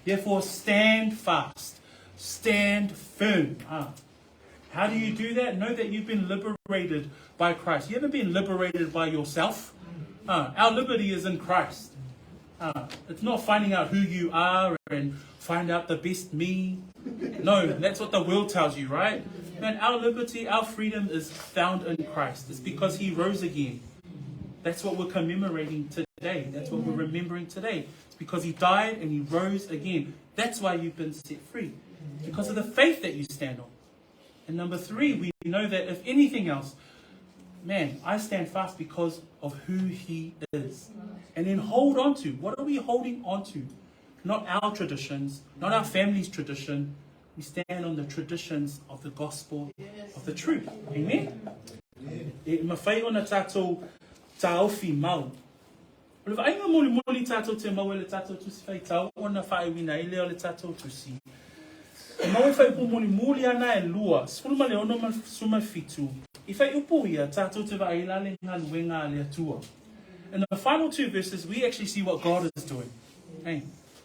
therefore stand fast, stand firm. How do you do that? Know that you've been liberated by Christ. You haven't been liberated by yourself. Our liberty is in Christ. It's not finding out who you are and find out the best me. No, that's what the world tells you, right? Man, our liberty, our freedom is found in Christ. It's because He rose again. That's what we're commemorating today. That's what we're remembering today. It's because He died and He rose again. That's why you've been set free. Because of the faith that you stand on. And number 3, we know that if anything else, man, I stand fast because of who He is. And then hold on to. What are we holding on to? Not our traditions, not our family's tradition, We stand on the traditions of the gospel of the truth. Amen? E mawhai ona tātou tāofi mau. O le whainga muli tātou te mau e le tātou tusi whai tau, ona whae wina i leo le tātou tusi. E mau e whai upu muli ana e lua, sfuluma le ono ma suma fitu. I whai upu ia tātou te wai lale ngā luenga le atua. In the final two verses, we actually see what God is doing. Hey.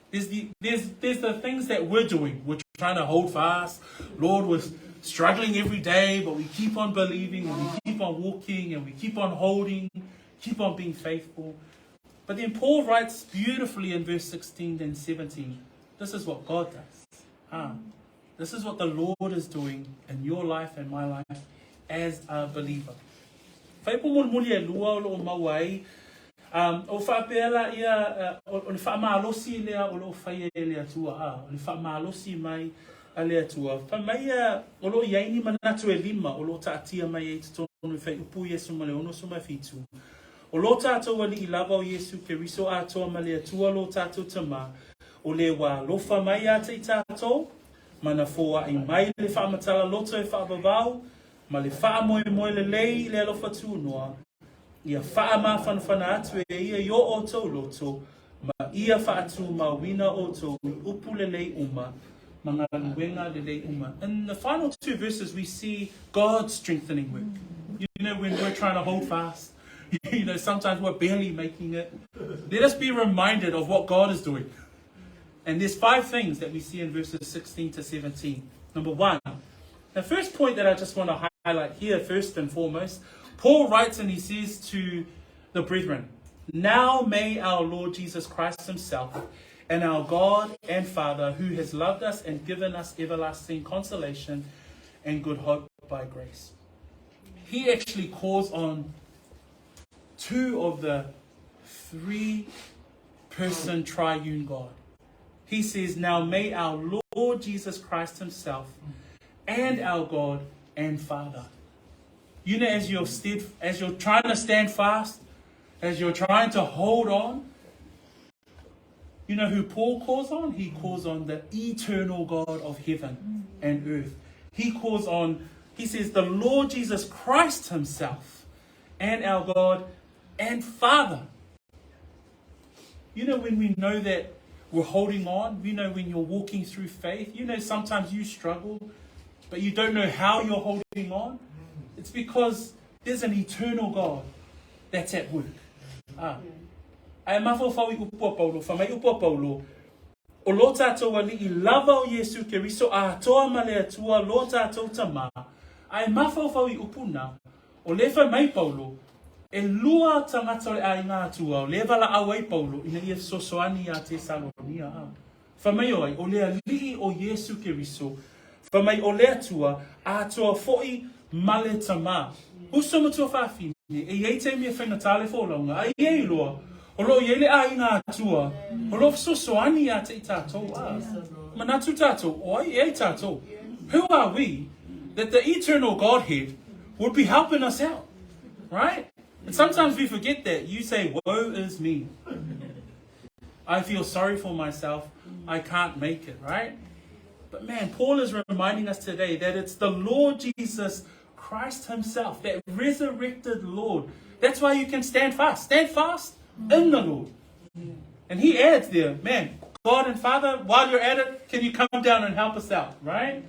There's the things that we're doing. We're trying to hold fast. Lord, we're struggling every day, but we keep on believing and we keep on walking and we keep on holding, keep on being faithful. But then Paul writes beautifully in verse 16 and 17, this is what God does. This is what the Lord is doing in your life and my life as a believer. O whaapela ia, o le faamalosi lea o lo whaia lea tua o le faamalosi mai a lea tua. Whamaia o lo iaini manatu e lima o lo taatia mai e tonu whai upu Yesu ma le ono suma fitu. O lo tātou ali I lava o Yesu ke riso atoa ma lea tua lo tātou tama o le wā lofa mai a te tātou mana fōa I mai le whaamatala loto e whaabavau ma le whaamoe le lei le alofa tūnoa. Ia whaama whanawhana atu e ia yo o tau loto, ma ia whaatu ma wina o tau upu le lei uma, ma ngā luenga le lei uma. In the final two verses, we see God strengthening work. You know, when we're trying to hold fast, you know, sometimes we're barely making it. Let us be reminded of what God is doing. And there's 5 things that we see in verses 16 to 17. Number 1, the first point that I just want to highlight here, first and foremost, Paul writes and he says to the brethren, now may our Lord Jesus Christ himself and our God and Father, who has loved us and given us everlasting consolation and good hope by grace. He actually calls on 2 of the 3-person triune God. He says, now may our Lord Jesus Christ himself and our God and Father. You know, as you're trying to stand fast, as you're trying to hold on, you know who Paul calls on? He calls on the eternal God of heaven and earth. He says, the Lord Jesus Christ himself and our God and Father. You know, when we know that we're holding on, you know, when you're walking through faith, you know, sometimes you struggle, but you don't know how you're holding on. It's because there's an eternal God that's at work. Ai mafo fawi upua Paulo, whamai upua Paulo, o lo tātou ali I lava o Yesu ke riso a toa ma le atua lo tātou tama. Ai mafo fawi upuna, o le whamai Paulo, e lua tangata le ai ngā atua, o le wala awai Paulo, ina ia sosoani a Tesalonia. Whamai oi, o le ali'i o Yesu ke riso, whamai o le atua, a toa fo'i male tama. Usoma tua whawhine, e iei te mea whenatale fōlaunga, a iei loa, o lo iele a inga atua, o lo sosoani a te tātou. Manatu tātou, o iei tātou. Who are we that the eternal Godhead would be helping us out? Right? And sometimes we forget that. You say, woe is me. I feel sorry for myself. I can't make it, right? But man, Paul is reminding us today that it's the Lord Jesus Christ himself, that resurrected Lord. That's why you can stand fast. Stand fast in the Lord. And he adds there, man, God and Father, while you're at it, can you come down and help us out, right?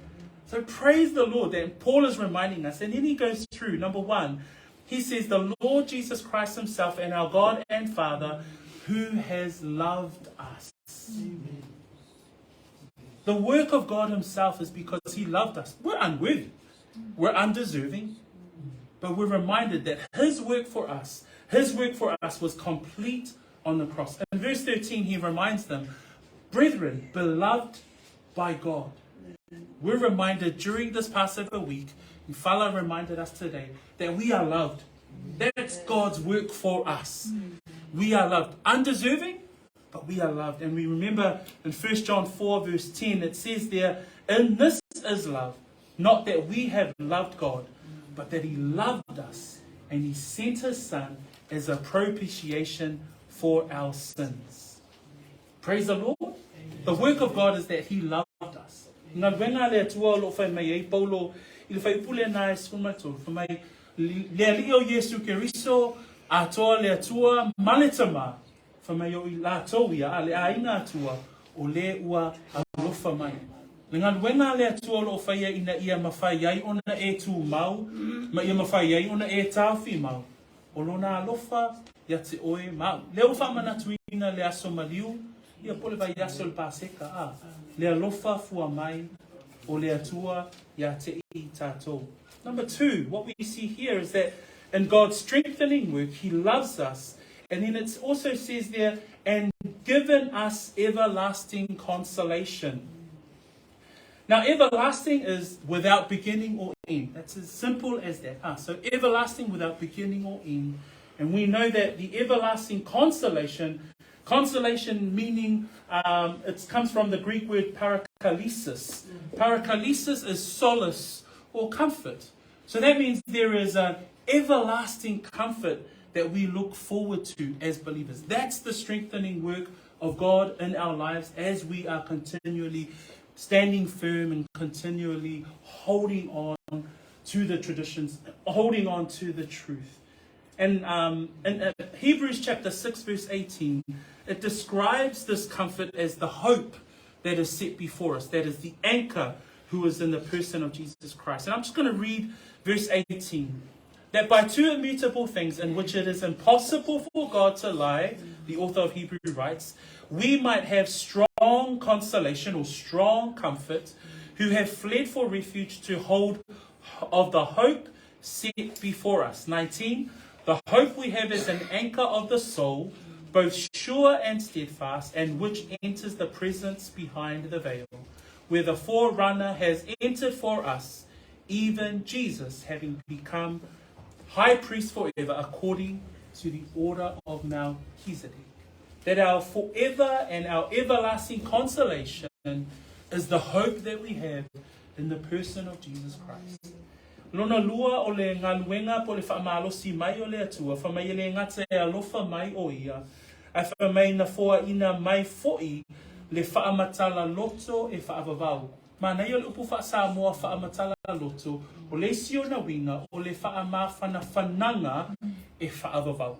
So praise the Lord that Paul is reminding us. And then he goes through, number 1, he says, the Lord Jesus Christ himself and our God and Father, who has loved us. Amen. The work of God himself is because he loved us. We're unworthy. We're undeserving. But we're reminded that his work for us was complete on the cross. In verse 13, he reminds them, brethren, beloved by God. We're reminded during this Passover week, and Fala reminded us today, that we are loved. That's God's work for us. We are loved. Undeserving, but we are loved. And we remember in 1 John 4 verse 10, it says there, in this is love, not that we have loved God, but that he loved us and he sent his son as a propitiation for our sins. Praise the Lord. The work of God is that he loved us. Ngā wenga lea tua lo whai mai ei paulo, I le whai pule nā e sikun mai tōru, whai mai lea li o Yesu Keriso, a toa lea tua maletama, whai mai o I la tōwia, a le a inga tua, o le ua alofa mai. Le ngā wenga lea tua lo whaia ina ia mawhai ai ona e tū mau, ma ia mawhai ai ona e tāwhi mau. O lona alofa, ia te oe mau. Leo whamana tuina le aso maliu, ia pole vai aso le paseka, le alofa fua mai, o le atua ia te I tātou. Number 2, what we see here is that in God's strengthening work, He loves us. And then it also says there, and given us everlasting consolation. Now, everlasting is without beginning or end. That's as simple as that. So, everlasting without beginning or end. And we know that the everlasting consolation meaning, it comes from the Greek word parakalesis. Parakalesis is solace or comfort. So that means there is an everlasting comfort that we look forward to as believers. That's the strengthening work of God in our lives as we are continually standing firm and continually holding on to the traditions, holding on to the truth. And in Hebrews chapter 6 verse 18, it describes this comfort as the hope that is set before us. That is the anchor who is in the person of Jesus Christ. And I'm just going to read verse 18. That by two immutable things in which it is impossible for God to lie, the author of Hebrew writes, we might have strong consolation or strong comfort, who have fled for refuge to hold of the hope set before us. 19. The hope we have is an anchor of the soul, both sure and steadfast, and which enters the presence behind the veil, where the forerunner has entered for us, even Jesus, having become high priest forever, according to the order of Melchizedek. That our forever and our everlasting consolation is the hope that we have in the person of Jesus Christ. Lona lua o le ngaluenga po le faamalosi mai o le atua, whamai le ngata e alofa mai o ia, a whamai na foa ina mai foi le faamatala loto e faavavau. Mana i o le upu Samoa faamatala loto, o le sio na winga o le faamafana whananga e faavavau.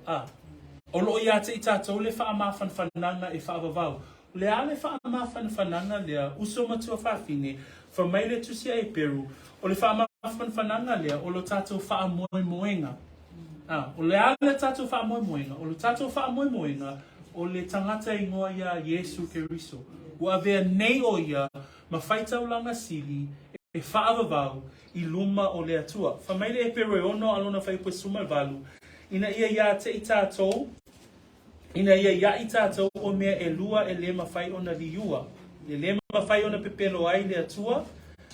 O lo ia te I tātou le faamafana whananga e faavavau. Le ale faamafana whananga lea uso matua whawhine, whamai le tusia e peru, o le faamafana whananga lea o lo tātou faamoemoenga. O le ale tātou faamoemoenga, o lo tātou faamoemoenga, o le tangata ingoa ia Yesu Keriso. Ua vea nei o ia, ma whaitau langa sili, e whaavavau, I luma o le atua. Whamaile e pero e ono alona whaipua suma valu. Ina ia te I tātou, ina ia I tātou o mea e lua e le mawhai ona liua. Le mawhai ona pepelo ai le atua,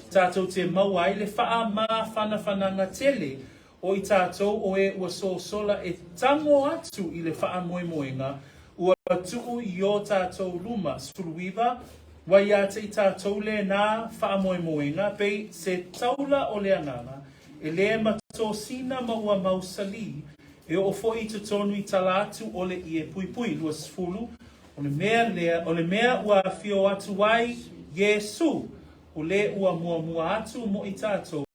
tātou te mau ai le wha ma whananga tele, o I tātou o e ua sola e tango atu I le wha moemoenga, ua tuu I o tātou luma, suluiva, wai a te I tātou le nā wha moemoenga, pei se taula o le anganga, e le matosina maua mausali, e o foi te tonu I talatu o le I e pui pui, lua sfulu, o le mea ua fio atu ai, Yesu, o le ua mua atu mo I tātou,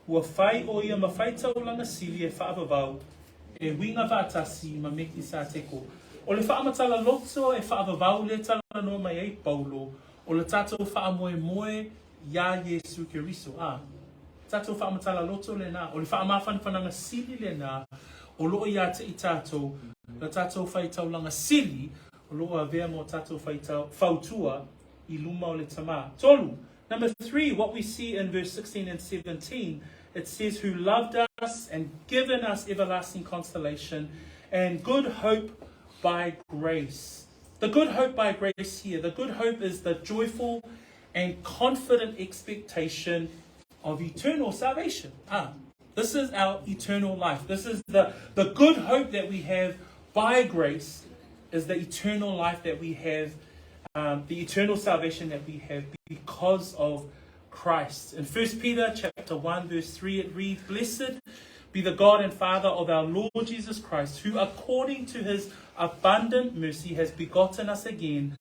ua whai o ia mawhai taulanga sili e whaavavau, e winga vātasi ma meki sa teko. O le whaamatala loto e whaavavau le tala no mai ei Paulo, o le tātou whaamoe ia Yesu Keriso. Tātou whaamatala loto le nā, o le whaamawhanwhananga sili le nā, o loo ia te I tātou, le tātou whai taulanga sili, o loo a vea mo tātou whai whautua I luma o le tamā. Tolu. Number 3, what we see in verse 16 and 17, it says, who loved us and given us everlasting consolation and good hope by grace. The good hope by grace here, the good hope is the joyful and confident expectation of eternal salvation. This is our eternal life. This is the good hope that we have by grace, is the eternal life that we have, the eternal salvation that we have because of Christ. In 1 Peter chapter 1 verse 3 it reads, blessed be the God and Father of our Lord Jesus Christ, who according to his abundant mercy has begotten us again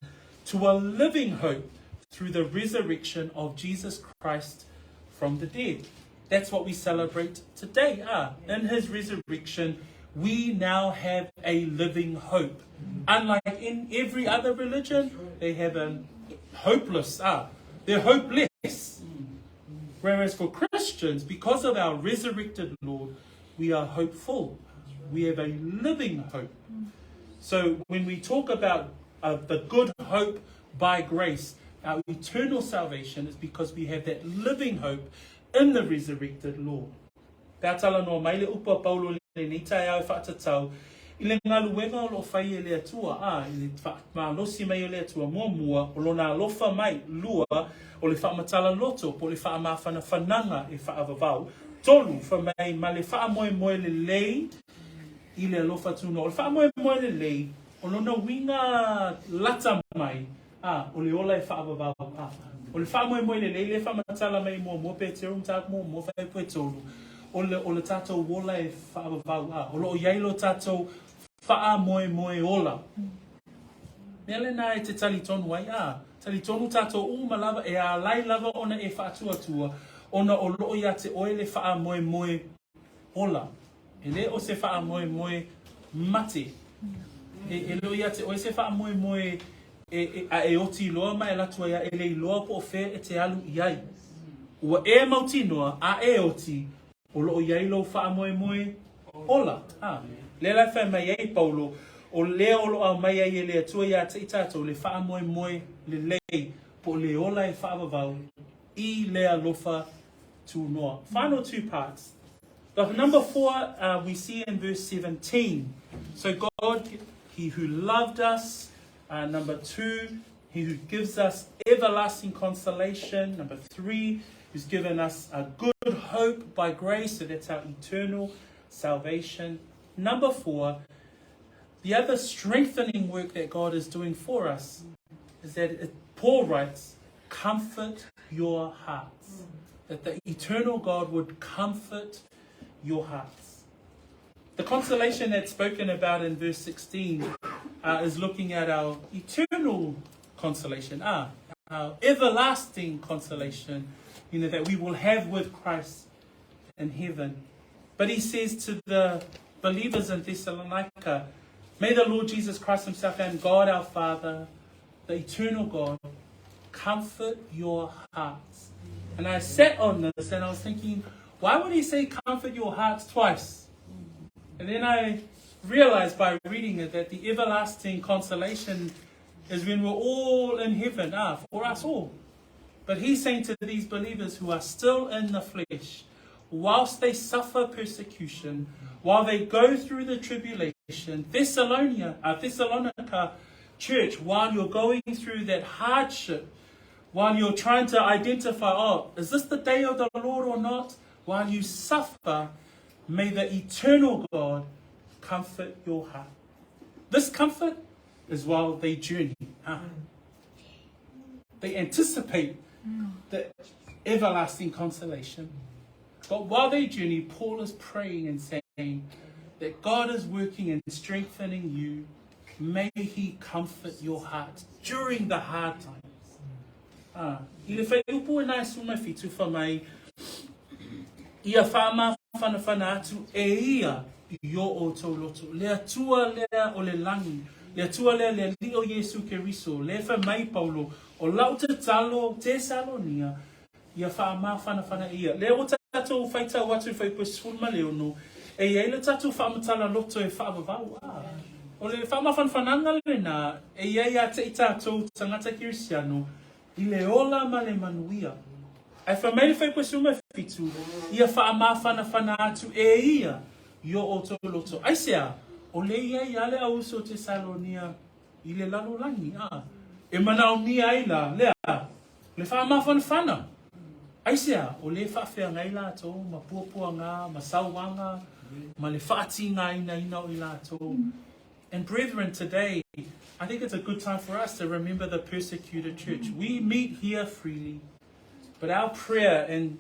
to a living hope through the resurrection of Jesus Christ from the dead. That's what we celebrate today. In his resurrection, we now have a living hope. Unlike in every other religion, they have a hopeless. They're hopeless. Whereas for Christians, because of our resurrected Lord, we are hopeful. We have a living hope. So when we talk about the good hope by grace, our eternal salvation is because we have that living hope in the resurrected Lord. Pea tala no mai le upa Paulo le ni tai au whaatatau, i le ngaluenga o lo whai e le atua, i le faamalosi mai o le atua mua o lo nā lofa mai lua o le whaamatala loto, po le whaamawhana whananga e whaavavau, tolu whamai ma le whaamoe le lei, i le alofa tūno, o le whaamoe le lei, o lona winga lata mai, o le ola e whaavavau, o le whaamoe le lei, le whaamatala mai mua pe te rum tāku mua whai pue tolu, o le tātou wola e whaavavau, o lo o yailo tātou whaamoe ola. Mea le nā e te tali tonu ai, tali tonu tātou malava e a lai lava ona e whaatuatua, ona o loo ia te oe le whaamoe ola. E le o se whaamoe mate. E loo ia te oe se whaamoe e oti loa mai latua ia e le loa po o whea e te alu iai. Ua e mauti noa a e oti o loo iai lo whaamoe ola. Le lai whai mai ei Paulo, o lea o loa mai ai e le atua ia te itato le whaamoe le lei po le ola e whaavavau I lea lofa tu noa. Final two parts. The number 4 we see in verse 17. So God, he who loved us. Number 2, he who gives us everlasting consolation. Number 3, who's given us a good hope by grace. So that's our eternal salvation. Number 4, the other strengthening work that God is doing for us is that Paul writes, comfort your hearts. That the eternal God would comfort your hearts. The consolation that's spoken about in verse 16 is looking at our eternal consolation, our everlasting consolation, that we will have with Christ in heaven. But he says to the believers in Thessalonica, may the Lord Jesus Christ himself and God our Father, the eternal God, comfort your hearts. And I sat on this and I was thinking, why would he say comfort your hearts twice? And then I realized by reading it that the everlasting consolation is when we're all in heaven, for us all. But he's saying to these believers who are still in the flesh, whilst they suffer persecution, while they go through the tribulation, Thessalonica church, while you're going through that hardship, while you're trying to identify, is this the day of the Lord or not? While you suffer, may the eternal God comfort your heart. This comfort is while they journey. They anticipate the everlasting consolation. But while they journey, Paul is praying and saying that God is working and strengthening you. May he comfort your heart during the hard times. I le whai upu e nai suma fitu whamai ia whaama whanawhana atu e ia yo o tau loto. Le atua lea o le langi, le atua lea li o Yesu Keriso, le whamai Paulo, o lau te talo Tesalonia, ia whaama whanawhana ia. Le o tatou whaita watu whaipu sfulma leono, e ia le tatou whaamatala loto e whaavavau. O le whaama whanawhananga le nā, e ia te tatou tangata Kirisiano, I le ola ma le manuia. Ai whamai whai pua suma fitu, ia whaama whanawhana atu e ia, yo o tō loto. Ai sea, o le ia le au so Tesalonia, I le lalo langi, E mana o ni ai la, lea, le whaama whanawhana. Ai sea, o le whawhea ngai la tō, ma puapua ngā, ma sauanga, ma le whaati ngā ina o I la tō. And brethren, today, I think it's a good time for us to remember the persecuted church. We meet here freely, but our prayer, and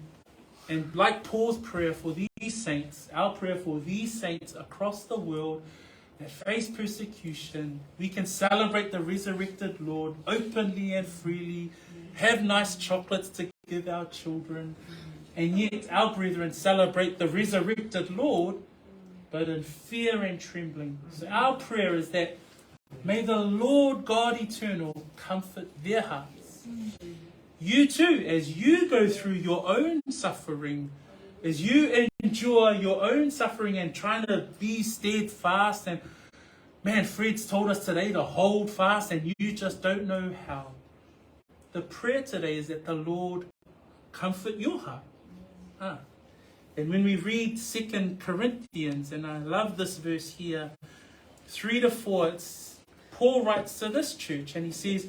like Paul's prayer for these saints, our prayer for these saints across the world that face persecution, we can celebrate the resurrected Lord openly and freely have nice chocolates to give our children, and yet our brethren celebrate the resurrected Lord, but in fear and trembling. So our prayer is that may the Lord God eternal comfort their hearts. You too, as you go through your own suffering, as you endure your own suffering and trying to be steadfast, and man, Fred's told us today to hold fast and you just don't know how. The prayer today is that the Lord comfort your heart. And when we read 2 Corinthians, and I love this verse here, 3-4, Paul writes to this church and he says,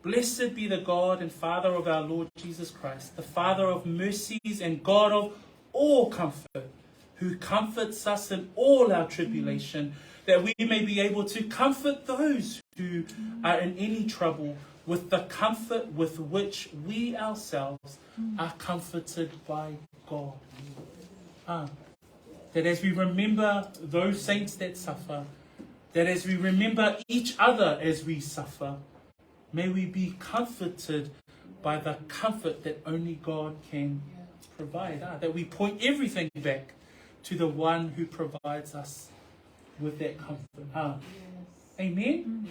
"Blessed be the God and Father of our Lord Jesus Christ, the Father of mercies and God of all comfort, who comforts us in all our tribulation, that we may be able to comfort those who are in any trouble with the comfort with which we ourselves are comforted by God." That as we remember those saints that suffer, that as we remember each other as we suffer, may we be comforted by the comfort that only God can provide. That we point everything back to the one who provides us with that comfort. Amen?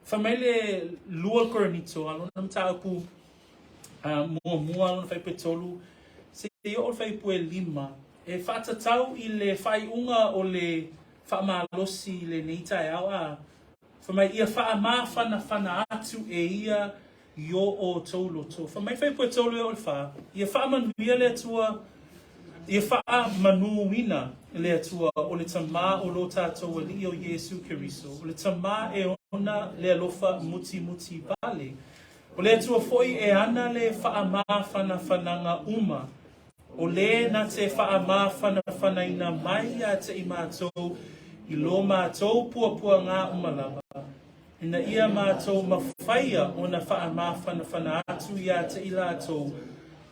Famele lua koranito, alona mtaupu mua alona fai petolu, se o fai pue lima, e whatatau I le whai unga o le faamalosi le neitai au Whamai ia whaamawhana atu e ia yo o tauloto. Whamai whai pue tolu e o le wha, ia whaamanuia le atua, ia whaamanuina le atua o le tamā o lo tātou ali o Yesu Keriso. O le tamā e ona le alofa muti vale. O le atua foi e ana le whaamawhanawhananga uma. O le na te whaamawhanawhanaina mai a te I mātou I lo mātou pua ngā umalava. Ina ia mātou mawhaia o na whaamawhanawhana atu ia te I lātou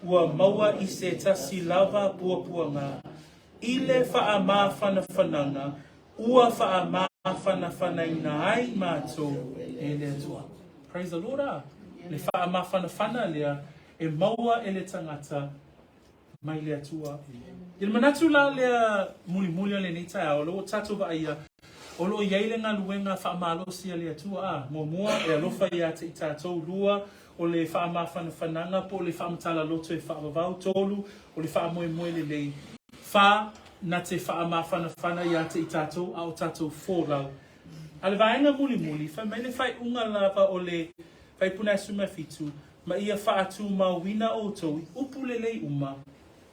ua maua I se tasi lava pua ngā. I le whaamawhanawhananga, ua whaamawhanawhanaina ai mātou e le atua. Praise the Lord. Le whaamawhanawhana lea e maua e le tangata mai le atua. Il manatu la lea muli le neitai o lo tatu va ia o lo iai le ngā luenga faamalosi le atua mua e alofa ia te I tātou lua o le whaamawhanawhananga po le whaamatala loto e whaamavau tolu o le whaamoemoe le lei wha na te whaamawhanawhana ia te I tātou a o tātou fōrau. A le vaenga muli wha mai le whai unga lava o le whai puna suma fitu ma ia whaatu mawina o tau I upu le lei uma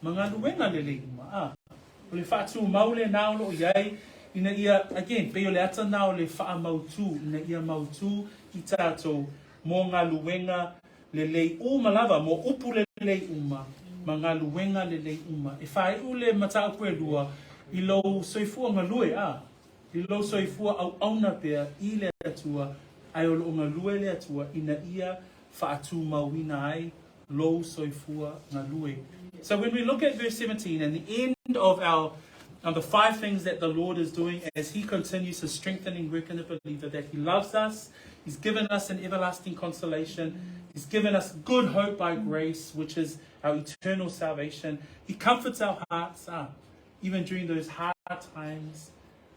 mga luenga le lei uma. O le whaatu maule nao lo iai ina ia, again, peo le ata nao le wha mautu, ina ia mautu I tātou mō ngā luenga le lei uma lava, mō upu le lei uma, ma ngā luenga le lei uma. E whae u le matau koe lua, I lo soifua ngā lue, I lo soifua au auna pea I le atua, ai o lo ngā lue le atua, ina ia whaatu mauina ai, lo soifua ngā lue. So when we look at verse 17 and the end of the 5 things that the Lord is doing as He continues His strengthening work in the believer, that He loves us, He's given us an everlasting consolation, He's given us good hope by grace, which is our eternal salvation. He comforts our hearts, even during those hard times.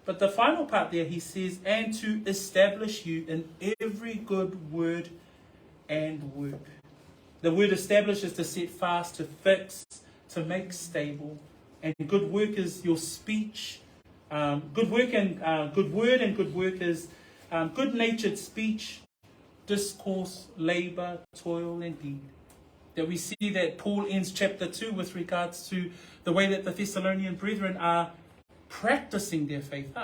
But the final part there, He says, and to establish you in every good word and work. The word establish is to set fast, to fix, to make stable. And good work is your speech. Good work and good word and good work is good-natured speech, discourse, labor, toil, and deed. That we see that Paul ends chapter 2 with regards to the way that the Thessalonian brethren are practicing their faith.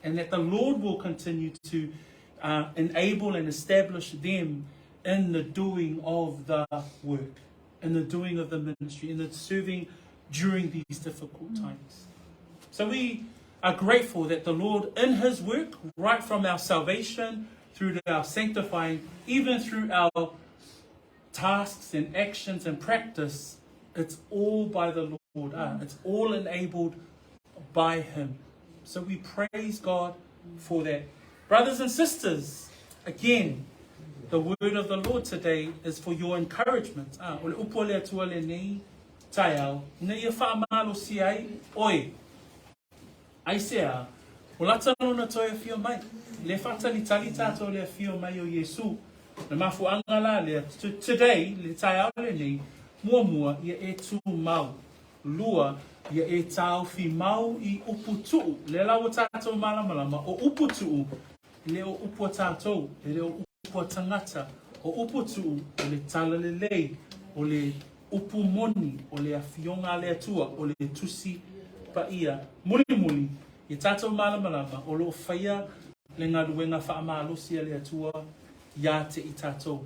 And that the Lord will continue to enable and establish them in the doing of the work, in the doing of the ministry, in the serving during these difficult times. So we are grateful that the Lord in His work, right from our salvation through to our sanctifying, even through our tasks and actions and practice, it's all by the Lord. It's all enabled by Him. So we praise God for that. Brothers and sisters, again, The word of the Lord today is for your encouragement. Ole upo le atua le nei tai au, na ia faamalosi ai, oi. Ai sea, o lata nona toi a fio mai. Le fatali tali tato le fio mai o Yesu. Na mafu angala le today, le tai au le nei, mua ia e tu mau. Lua ia e tau fi mau I uputu. Le lawa tato malamalama o uputu. Le o upu tato, le o upu tangata. O uputu, o le tala le lei, o le upu moni, o le afionga le atua, o le tusi pa ia. Muli, I tato malamalama, o lo whaia le ngaruenga faamalosi le atua, ia te I tato.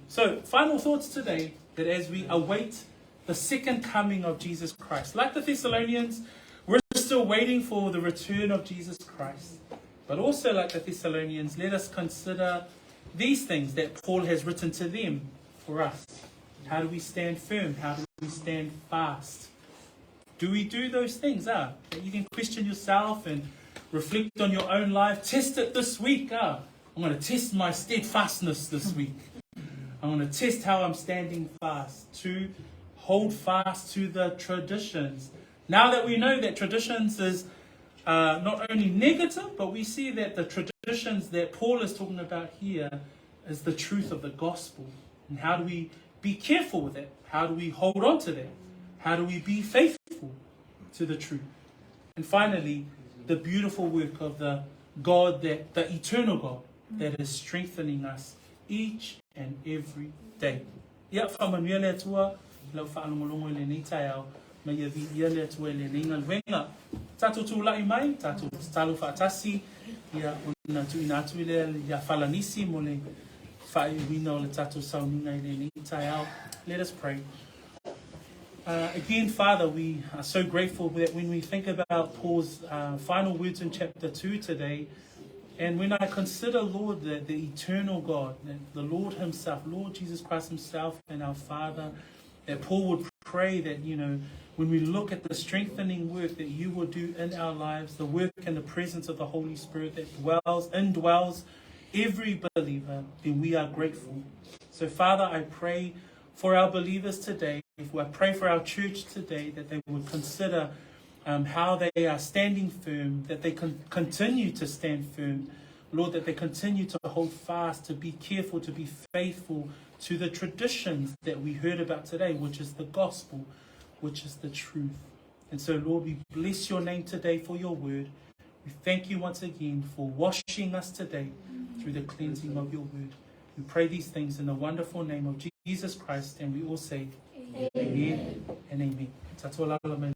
So, final thoughts today, that as we await the second coming of Jesus Christ, like the Thessalonians, we're still waiting for the return of Jesus Christ. But also like the Thessalonians, let us consider these things that Paul has written to them for us. How do we stand firm? How do we stand fast? Do we do those things? That you can question yourself and reflect on your own life. Test it this week. I'm going to test my steadfastness this week. I'm going to test how I'm standing fast. To hold fast to the traditions. Now that we know that traditions is not only negative, but we see that the traditions that Paul is talking about here is the truth of the gospel. And how do we be careful with it? How do we hold on to that? How do we be faithful to the truth? And finally, the beautiful work of the God, the eternal God, that is strengthening us each and every day. Ia whamanuia le atua, lau whaalongolongo le nei tai au, ma ia vi ia le atua le nei ngalwenga. Tato tūlai mai, tato talo whaatasi, ia una tuina atu le ia whalanisi mo le whaiwina o le tato saununga I le nei tai au. Let us pray. Again, Father, we are so grateful that when we think about Paul's final words in chapter 2 today, and when I consider, Lord, the eternal God, the Lord himself, Lord Jesus Christ himself and our Father, that Paul would pray that, when we look at the strengthening work that you will do in our lives, the work and the presence of the Holy Spirit that indwells every believer, then we are grateful. So, Father, I pray for our believers today, I pray for our church today, that they would consider how they are standing firm, that they can continue to stand firm. Lord, that they continue to hold fast, to be careful, to be faithful to the traditions that we heard about today, which is the gospel, which is the truth. And so, Lord, we bless your name today for your word. We thank you once again for washing us today through the cleansing of your word. We pray these things in the wonderful name of Jesus Christ, and we all say, Amen and amen.